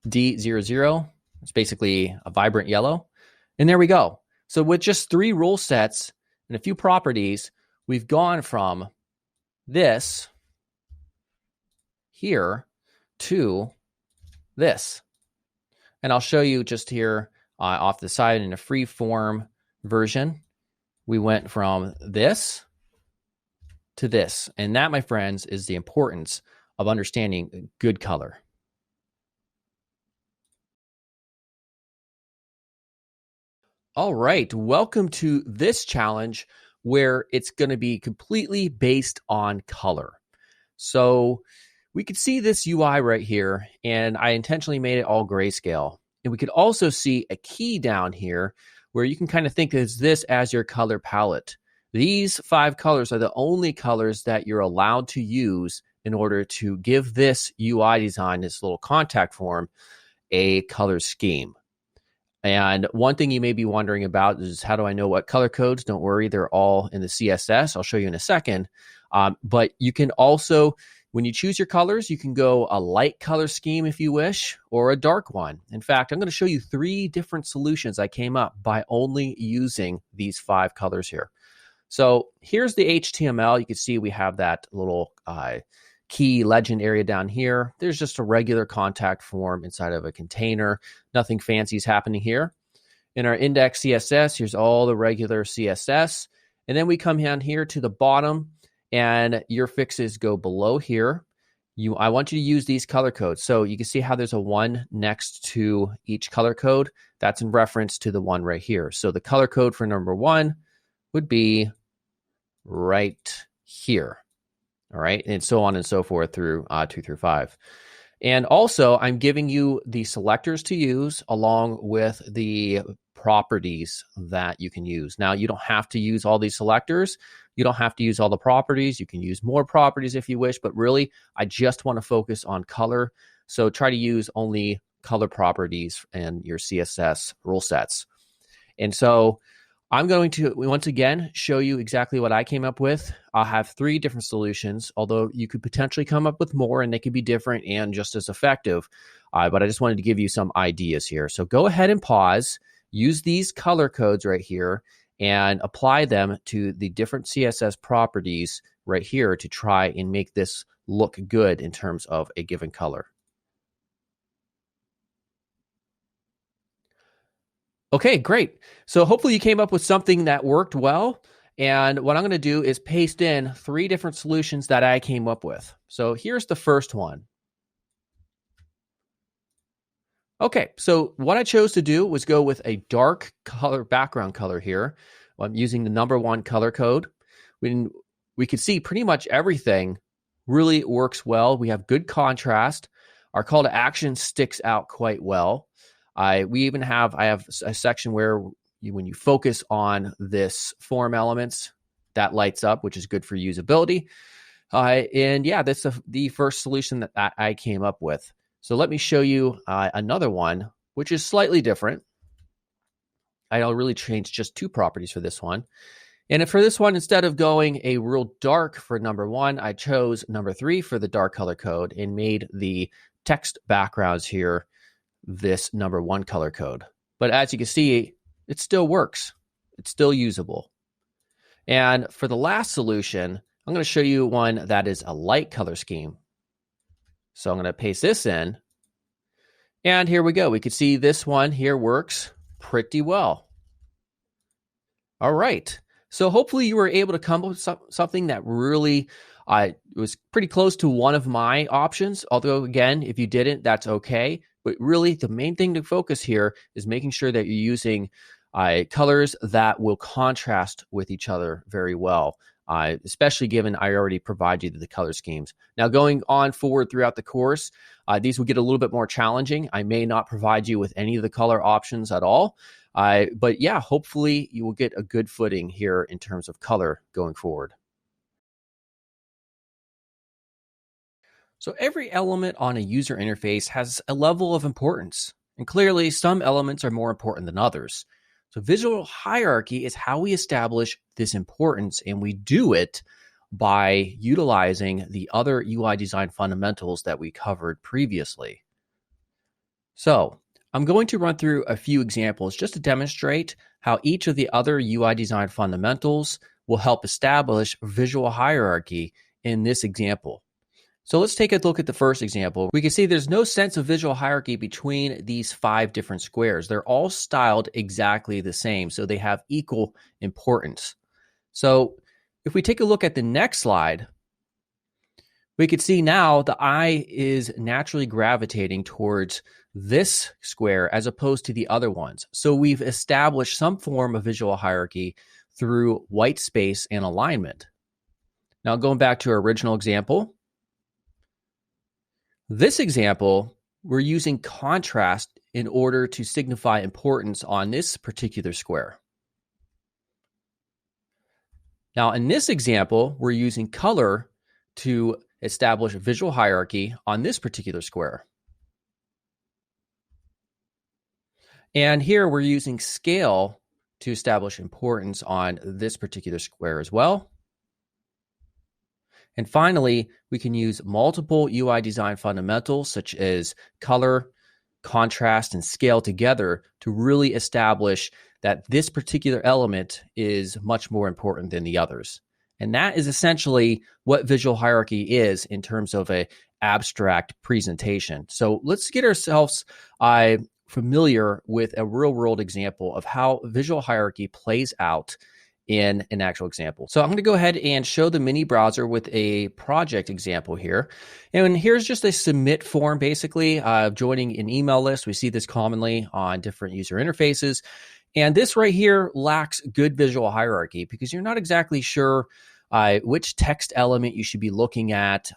D00. It's basically a vibrant yellow. And there we go. So with just 3 rule sets and a few properties, we've gone from this here to this. And I'll show you just here off the side in a free form version. We went from this to this. And that, my friends, is the importance of understanding good color. All right, welcome to this challenge where it's going to be completely based on color. So we could see this UI right here, and I intentionally made it all grayscale. And we could also see a key down here where you can kind of think of this as your color palette. These 5 colors are the only colors that you're allowed to use in order to give this UI design, this little contact form, a color scheme. And one thing you may be wondering about is, how do I know what color codes? Don't worry, they're all in the CSS. I'll show you in a second. But you can also, when you choose your colors, you can go a light color scheme if you wish, or a dark one. In fact, I'm going to show you 3 different solutions I came up by only using these 5 colors here. So here's the HTML. You can see we have that little key legend area down here. There's just a regular contact form inside of a container. Nothing fancy is happening here. In our index CSS, here's all the regular CSS. And then we come down here to the bottom, and your fixes go below here. I want you to use these color codes. So you can see how there's a 1 next to each color code. That's in reference to the one right here. So the color code for number 1 would be right here. All right, and so on and so forth through 2 through 5. And also, I'm giving you the selectors to use along with the properties that you can use. Now, you don't have to use all these selectors. You don't have to use all the properties. You can use more properties if you wish, but really, I just want to focus on color. So try to use only color properties in your CSS rule sets. And so I'm going to, once again, show you exactly what I came up with. I'll have 3 different solutions, although you could potentially come up with more and they could be different and just as effective. But I just wanted to give you some ideas here. So go ahead and pause, use these color codes right here, and apply them to the different CSS properties right here to try and make this look good in terms of a given color. Okay, great. So hopefully you came up with something that worked well. And what I'm going to do is paste in 3 different solutions that I came up with. So here's the first one. Okay, so what I chose to do was go with a dark color, background color here. I'm using the #1 color code. We could see pretty much everything really works well. We have good contrast. Our call to action sticks out quite well. I have a section where when you focus on this form elements, that lights up, which is good for usability. And yeah, that's the first solution that I came up with. So let me show you another one, which is slightly different. I'll really change just 2 properties for this one. And for this one, instead of going a real dark for #1, I chose #3 for the dark color code and made the text backgrounds here this #1 color code. But as you can see, it still works. It's still usable. And for the last solution, I'm going to show you one that is a light color scheme. So I'm going to paste this in. And here we go. We can see this one here works pretty well. All right. So hopefully you were able to come up with something that really was pretty close to one of my options. Although, again, if you didn't, that's okay. But really, the main thing to focus here is making sure that you're using colors that will contrast with each other very well, especially given I already provided you the color schemes. Now, going on forward throughout the course, these will get a little bit more challenging. I may not provide you with any of the color options at all. But yeah, hopefully you will get a good footing here in terms of color going forward. So every element on a user interface has a level of importance, and clearly some elements are more important than others. So visual hierarchy is how we establish this importance, and we do it by utilizing the other UI design fundamentals that we covered previously. So I'm going to run through a few examples just to demonstrate how each of the other UI design fundamentals will help establish visual hierarchy in this example. So let's take a look at the first example. We can see there's no sense of visual hierarchy between these 5 different squares. They're all styled exactly the same, so they have equal importance. So if we take a look at the next slide, we can see now the eye is naturally gravitating towards this square as opposed to the other ones. So we've established some form of visual hierarchy through white space and alignment. Now going back to our original example, this example, we're using contrast in order to signify importance on this particular square. Now, in this example, we're using color to establish a visual hierarchy on this particular square. And here we're using scale to establish importance on this particular square as well. And finally, we can use multiple UI design fundamentals such as color, contrast, and scale together to really establish that this particular element is much more important than the others. And that is essentially what visual hierarchy is in terms of an abstract presentation. So let's get ourselves familiar with a real-world example of how visual hierarchy plays out in an actual example. So I'm going to go ahead and show the mini browser with a project example here. And here's just a submit form, basically, joining an email list. We see this commonly on different user interfaces. And this right here lacks good visual hierarchy because you're not exactly sure which text element you should be looking at.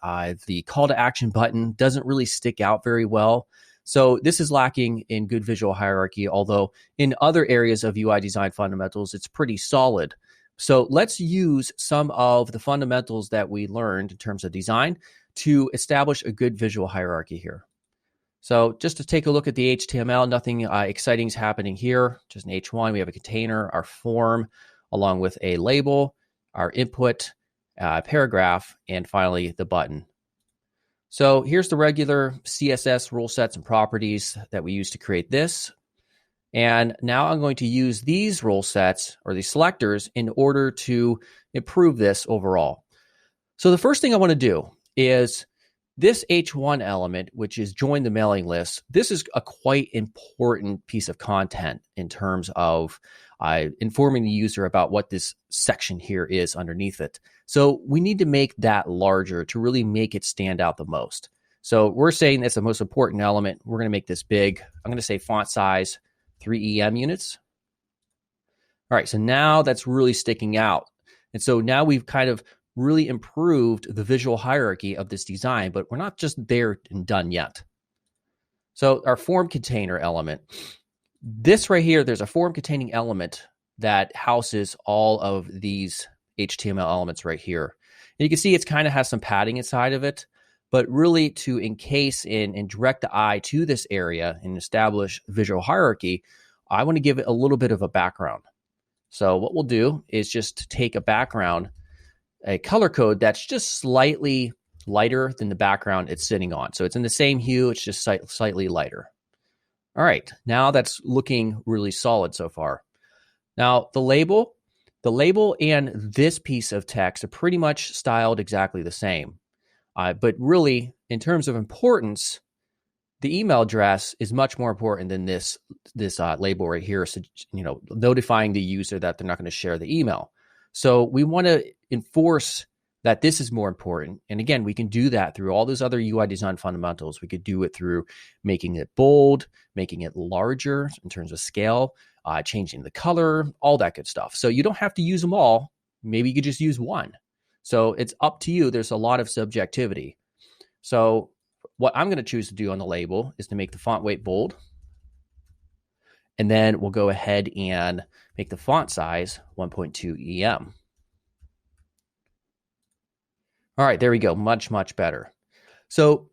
The call to action button doesn't really stick out very well. So this is lacking in good visual hierarchy, although in other areas of UI design fundamentals, it's pretty solid. So let's use some of the fundamentals that we learned in terms of design to establish a good visual hierarchy here. So just to take a look at the HTML, nothing exciting is happening here. Just an H1, we have a container, our form, along with a label, our input, paragraph, and finally the button. So here's the regular CSS rule sets and properties that we use to create this. And now I'm going to use these rule sets or these selectors in order to improve this overall. So the first thing I want to do is this H1 element, which is join the mailing list. This is a quite important piece of content in terms of informing the user about what this section here is underneath it. So we need to make that larger to really make it stand out the most. So we're saying that's the most important element. We're going to make this big. I'm going to say font size 3 EM units. All right, so now that's really sticking out. And so now we've kind of really improved the visual hierarchy of this design, but we're not just there and done yet. So our form container element, this right here, there's a form containing element that houses all of these HTML elements right here. And you can see it's kind of has some padding inside of it, but really to encase in and direct the eye to this area and establish visual hierarchy, I want to give it a little bit of a background. So what we'll do is just take a background, a color code that's just slightly lighter than the background it's sitting on. So it's in the same hue, it's just slightly lighter. All right, now that's looking really solid so far. Now the label and this piece of text are pretty much styled exactly the same. But really, in terms of importance, the email address is much more important than this label right here. So, notifying the user that they're not going to share the email. So we want to enforce that this is more important. And again, we can do that through all those other UI design fundamentals. We could do it through making it bold, making it larger in terms of scale, changing the color, all that good stuff. So you don't have to use them all. Maybe you could just use one. So it's up to you. There's a lot of subjectivity. So what I'm going to choose to do on the label is to make the font weight bold. And then we'll go ahead and make the font size 1.2 EM. All right, there we go. Much, much better. So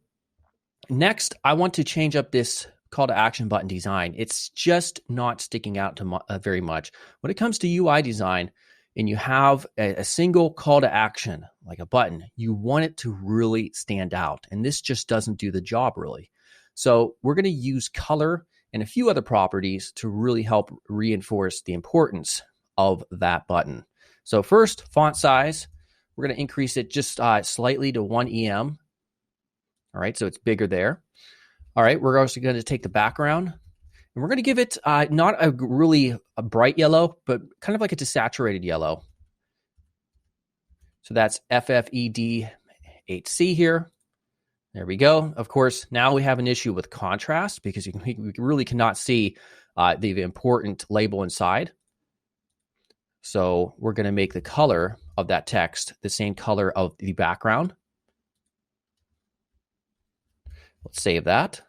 next, I want to change up this call to action button design. It's just not sticking out to very much. When it comes to UI design and you have a single call to action, like a button, you want it to really stand out. And this just doesn't do the job really. So we're going to use color and a few other properties to really help reinforce the importance of that button. So first, font size. We're going to increase it just slightly to 1 EM. All right, so it's bigger there. All right, we're also going to take the background, and we're going to give it not a really bright yellow, but kind of like a desaturated yellow. So that's FFED8C here. There we go. Of course, now we have an issue with contrast because we really cannot see the important label inside. So we're going to make the color of that text the same color of the background. Let's save that.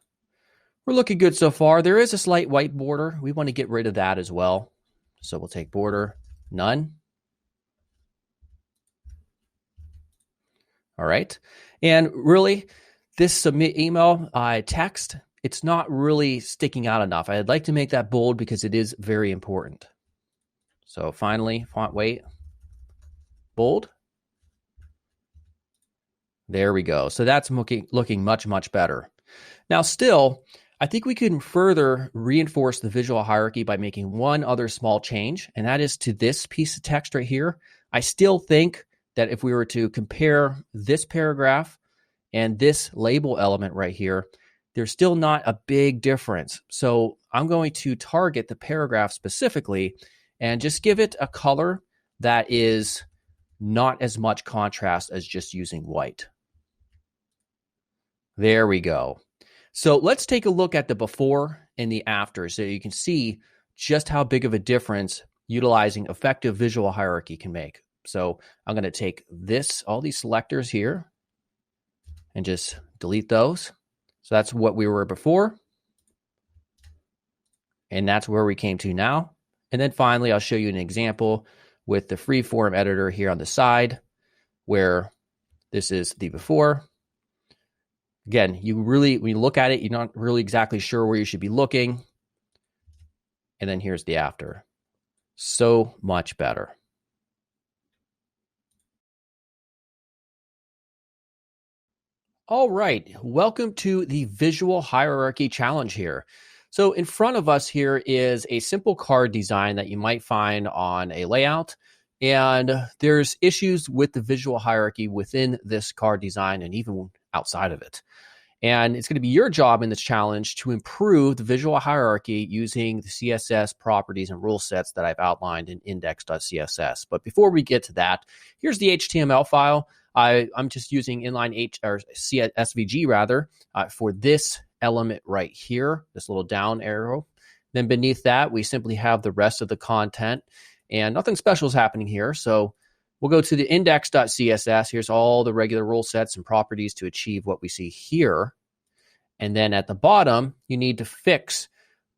We're looking good so far. There is a slight white border. We want to get rid of that as well. So we'll take border, none. All right. And really, this submit email text, it's not really sticking out enough. I'd like to make that bold because it is very important. So finally, font weight, bold. There we go. So that's looking much, much better. Now still, I think we can further reinforce the visual hierarchy by making one other small change, and that is to this piece of text right here. I still think that if we were to compare this paragraph and this label element right here, there's still not a big difference. So I'm going to target the paragraph specifically and just give it a color that is not as much contrast as just using white. There we go. So let's take a look at the before and the after so you can see just how big of a difference utilizing effective visual hierarchy can make. So I'm going to take all these selectors here and just delete those. So that's what we were before. And that's where we came to now. And then finally, I'll show you an example with the freeform editor here on the side where this is the before. Again, when you look at it, you're not really exactly sure where you should be looking. And then here's the after. So much better. All right, welcome to the visual hierarchy challenge here. So in front of us here is a simple card design that you might find on a layout. And there's issues with the visual hierarchy within this card design and even outside of it. And it's going to be your job in this challenge to improve the visual hierarchy using the CSS properties and rule sets that I've outlined in index.css. But before we get to that, here's the HTML file. I'm just using inline SVG rather for this element right here, this little down arrow. Then beneath that, we simply have the rest of the content, and nothing special is happening here. So we'll go to the index.css. Here's all the regular rule sets and properties to achieve what we see here. And then at the bottom, you need to fix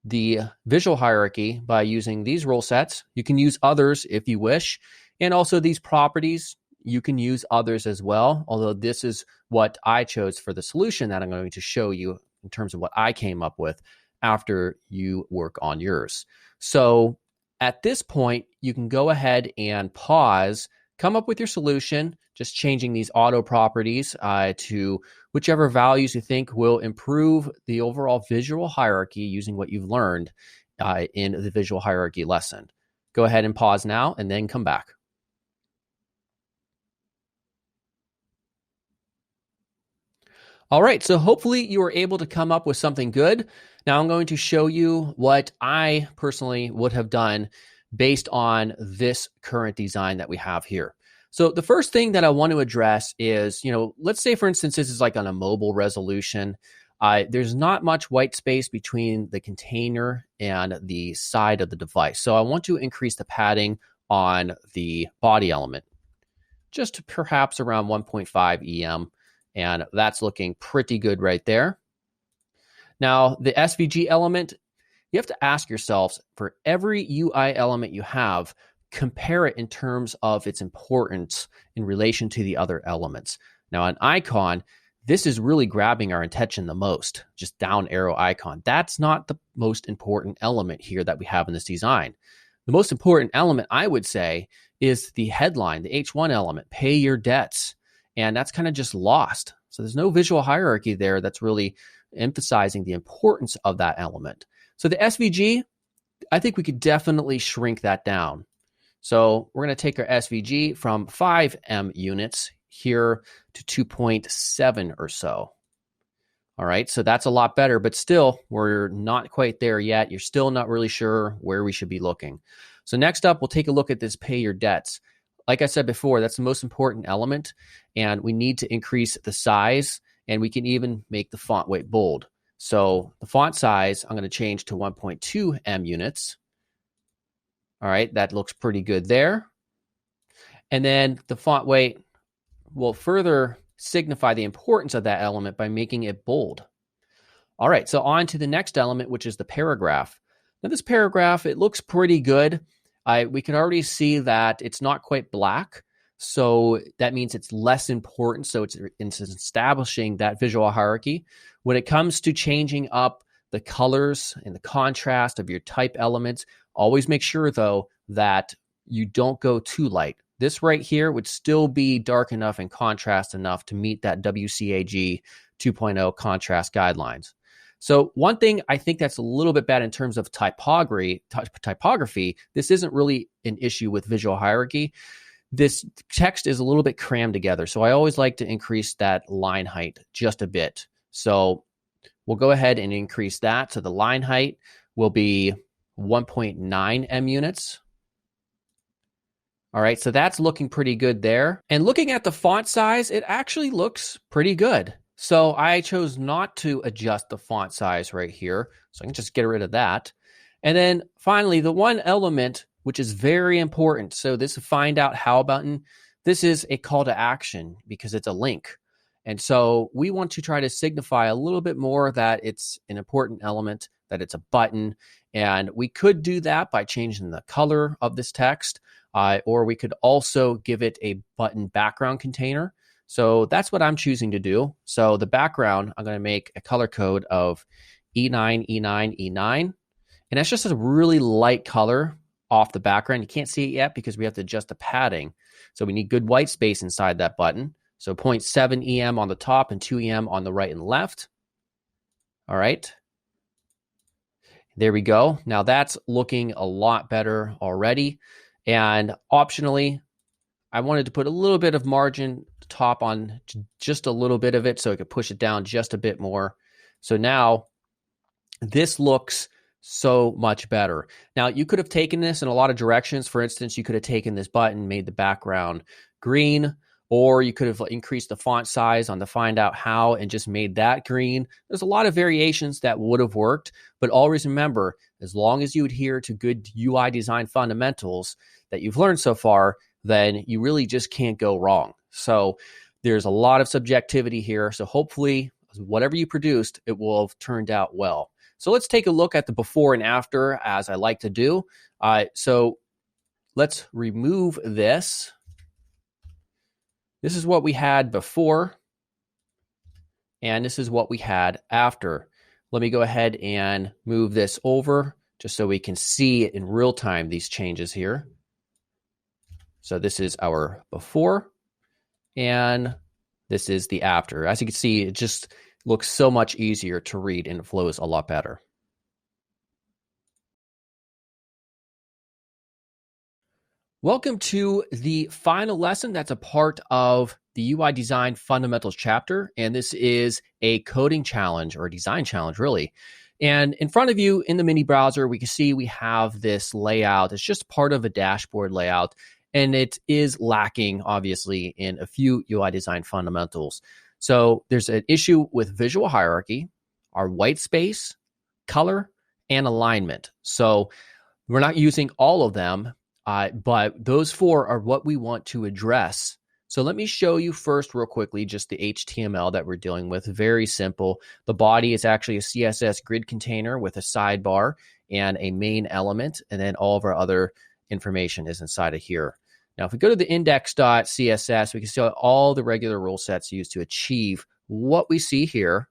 the visual hierarchy by using these rule sets. You can use others if you wish. And also these properties, you can use others as well, although this is what I chose for the solution that I'm going to show you in terms of what I came up with after you work on yours. So at this point, you can go ahead and pause, come up with your solution, just changing these auto properties to whichever values you think will improve the overall visual hierarchy using what you've learned in the visual hierarchy lesson. Go ahead and pause now and then come back. All right, so hopefully you were able to come up with something good. Now I'm going to show you what I personally would have done based on this current design that we have here. So the first thing that I want to address is, let's say, for instance, this is like on a mobile resolution. There's not much white space between the container and the side of the device. So I want to increase the padding on the body element, just to perhaps around 1.5 EM. And that's looking pretty good right there. Now, the SVG element, you have to ask yourselves, for every UI element you have, compare it in terms of its importance in relation to the other elements. Now, an icon, this is really grabbing our attention the most, just down arrow icon. That's not the most important element here that we have in this design. The most important element, I would say, is the headline, the H1 element, pay your debts. And that's kind of just lost. So there's no visual hierarchy there that's really emphasizing the importance of that element. So the SVG, I think we could definitely shrink that down. So we're going to take our SVG from 5 M units here to 2.7 or so. All right, so that's a lot better, but still, we're not quite there yet. You're still not really sure where we should be looking. So next up, we'll take a look at this pay your debts. Like I said before, that's the most important element, and we need to increase the size, and we can even make the font weight bold. So the font size, I'm going to change to 1.2 M units. All right, that looks pretty good there. And then the font weight will further signify the importance of that element by making it bold. All right, so on to the next element, which is the paragraph. Now this paragraph, it looks pretty good. We can already see that it's not quite black, so that means it's less important. So it's establishing that visual hierarchy. When it comes to changing up the colors and the contrast of your type elements, always make sure, though, that you don't go too light. This right here would still be dark enough and contrast enough to meet that WCAG 2.0 contrast guidelines. So one thing I think that's a little bit bad in terms of typography, this isn't really an issue with visual hierarchy. This text is a little bit crammed together. So I always like to increase that line height just a bit. So we'll go ahead and increase that. So the line height will be 1.9 M units. All right, so that's looking pretty good there. And looking at the font size, it actually looks pretty good. So I chose not to adjust the font size right here. So I can just get rid of that. And then finally, the one element, which is very important. So this find out how button, this is a call to action because it's a link. And so we want to try to signify a little bit more that it's an important element, that it's a button. And we could do that by changing the color of this text, or we could also give it a button background container. So that's what I'm choosing to do. So the background, I'm going to make a color code of E9, E9, E9. And that's just a really light color off the background. You can't see it yet because we have to adjust the padding. So we need good white space inside that button. So 0.7 EM on the top and 2 EM on the right and left. All right. There we go. Now that's looking a lot better already. And optionally, I wanted to put a little bit of margin top on just a little bit of it so I could push it down just a bit more. So now this looks so much better. Now you could have taken this in a lot of directions. For instance, you could have taken this button, made the background green, or you could have increased the font size on the find out how and just made that green. There's a lot of variations that would have worked, but always remember, as long as you adhere to good UI design fundamentals that you've learned so far, then you really just can't go wrong. So there's a lot of subjectivity here. So hopefully whatever you produced, it will have turned out well. So let's take a look at the before and after, as I like to do. So let's remove this. This is what we had before, and this is what we had after. Let me go ahead and move this over just so we can see it in real time, these changes here. So this is our before, and this is the after. As you can see, it just looks so much easier to read and it flows a lot better. Welcome to the final lesson that's a part of the UI Design Fundamentals chapter, and this is a coding challenge or a design challenge, really. And in front of you in the mini browser, we can see we have this layout. It's just part of a dashboard layout, and it is lacking, obviously, in a few UI Design Fundamentals. So there's an issue with visual hierarchy, our white space, color, and alignment. So we're not using all of them, but those four are what we want to address. So let me show you first real quickly just the HTML that we're dealing with. Very simple. The body is actually a CSS grid container with a sidebar and a main element, and then all of our other information is inside of here. Now, if we go to the index.css, we can see all the regular rule sets used to achieve what we see here.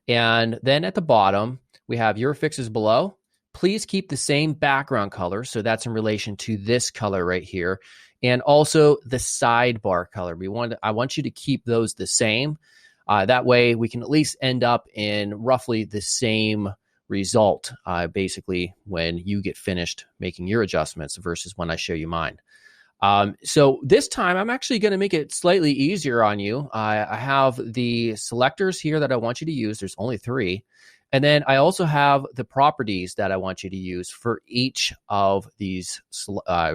And then at the bottom, we have your fixes below. Please keep the same background color. So that's in relation to this color right here. And also the sidebar color. I want you to keep those the same. That way we can at least end up in roughly the same result, basically, when you get finished making your adjustments versus when I show you mine. So this time I'm actually going to make it slightly easier on you. I have the selectors here that I want you to use. There's only 3. And then I also have the properties that I want you to use for each of these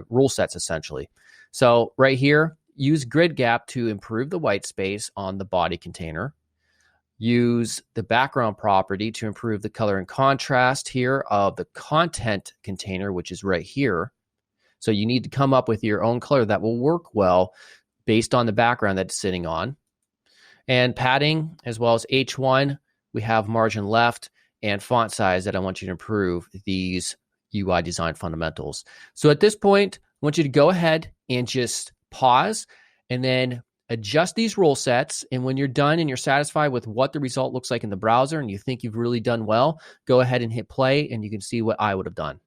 rule sets, essentially. So right here, use grid gap to improve the white space on the body container. Use the background property to improve the color and contrast here of the content container, which is right here. So you need to come up with your own color that will work well based on the background that it's sitting on. And padding, as well as H1, we have margin left and font size that I want you to improve these UI design fundamentals. So at this point, I want you to go ahead and just pause and then adjust these rule sets. And when you're done and you're satisfied with what the result looks like in the browser and you think you've really done well, go ahead and hit play and you can see what I would have done.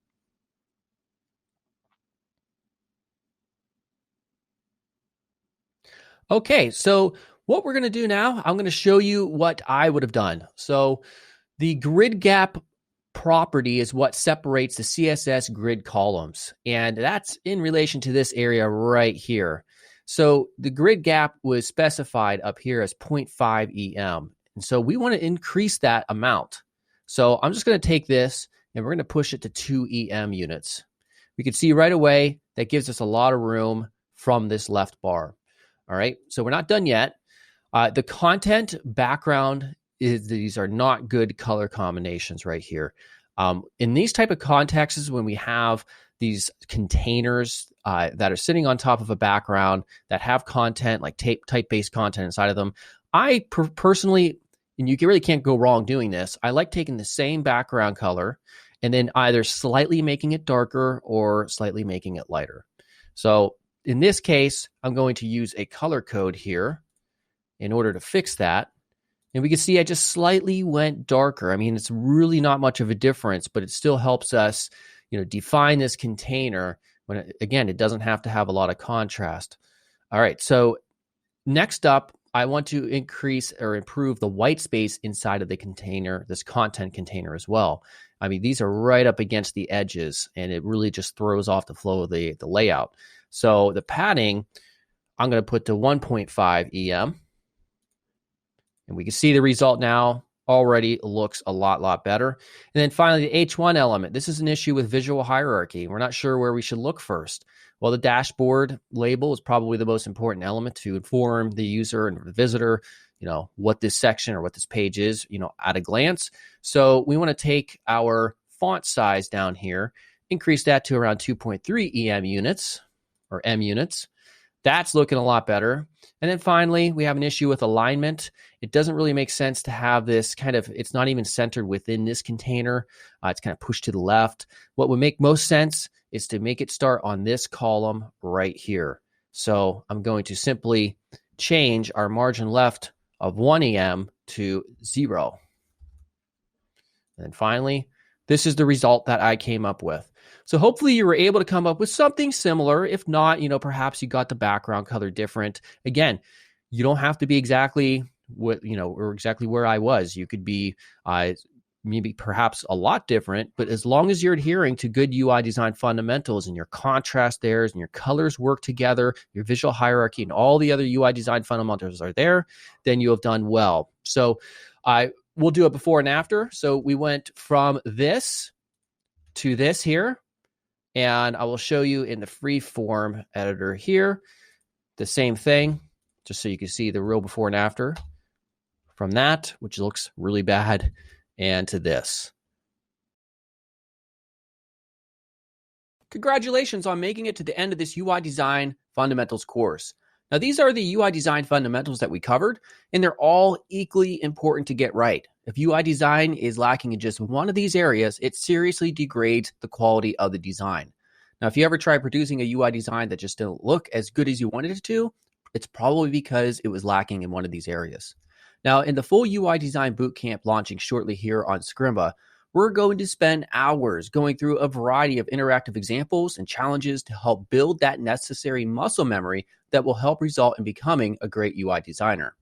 Okay, so what we're going to do now, I'm going to show you what I would have done. So the grid gap property is what separates the CSS grid columns, and that's in relation to this area right here. So the grid gap was specified up here as 0.5 EM, and so we want to increase that amount. So I'm just going to take this and we're going to push it to 2 EM units. We can see right away that gives us a lot of room from this left bar. All right, so we're not done yet. The content background these are not good color combinations right here. In these type of contexts, when we have these containers that are sitting on top of a background that have content like type-based content inside of them, I personally, and you really can't go wrong doing this, I like taking the same background color and then either slightly making it darker or slightly making it lighter. So in this case, I'm going to use a color code here in order to fix that. And we can see I just slightly went darker. I mean, it's really not much of a difference, but it still helps us, define this container when, again, it doesn't have to have a lot of contrast. All right, so next up, I want to increase or improve the white space inside of the container, this content container as well. I mean, these are right up against the edges, and it really just throws off the flow of the layout. So the padding, I'm going to put to 1.5 EM. And we can see the result now already looks a lot better. And then finally, the H1 element. This is an issue with visual hierarchy. We're not sure where we should look first. Well, the dashboard label is probably the most important element to inform the user and the visitor, what this section or what this page is, at a glance. So we want to take our font size down here, increase that to around 2.3 EM units or M units. That's looking a lot better. And then finally, we have an issue with alignment. It doesn't really make sense to have this it's not even centered within this container. It's kind of pushed to the left. What would make most sense is to make it start on this column right here. So I'm going to simply change our margin left of 1 EM to 0. And then finally, this is the result that I came up with. So hopefully you were able to come up with something similar. If not, perhaps you got the background color different. Again, you don't have to be exactly or exactly where I was. You could be maybe perhaps a lot different, but as long as you're adhering to good UI design fundamentals and your contrast there and your colors work together, your visual hierarchy and all the other UI design fundamentals are there, then you have done well. So we'll do a before and after. So we went from this to this here, and I will show you in the free form editor here, the same thing, just so you can see the real before and after from that, which looks really bad, and to this. Congratulations on making it to the end of this UI Design Fundamentals course. Now, these are the UI Design Fundamentals that we covered, and they're all equally important to get right. If UI design is lacking in just one of these areas, it seriously degrades the quality of the design. Now, if you ever try producing a UI design that just didn't look as good as you wanted it to, it's probably because it was lacking in one of these areas. Now, in the full UI design bootcamp launching shortly here on Scrimba, we're going to spend hours going through a variety of interactive examples and challenges to help build that necessary muscle memory that will help result in becoming a great UI designer.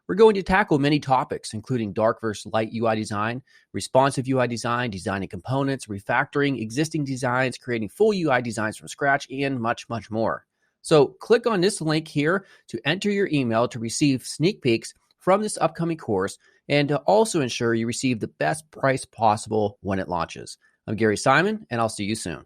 We're going to tackle many topics, including dark versus light UI design, responsive UI design, designing components, refactoring existing designs, creating full UI designs from scratch, and much more. So click on this link here to enter your email to receive sneak peeks from this upcoming course and to also ensure you receive the best price possible when it launches. I'm Gary Simon, and I'll see you soon.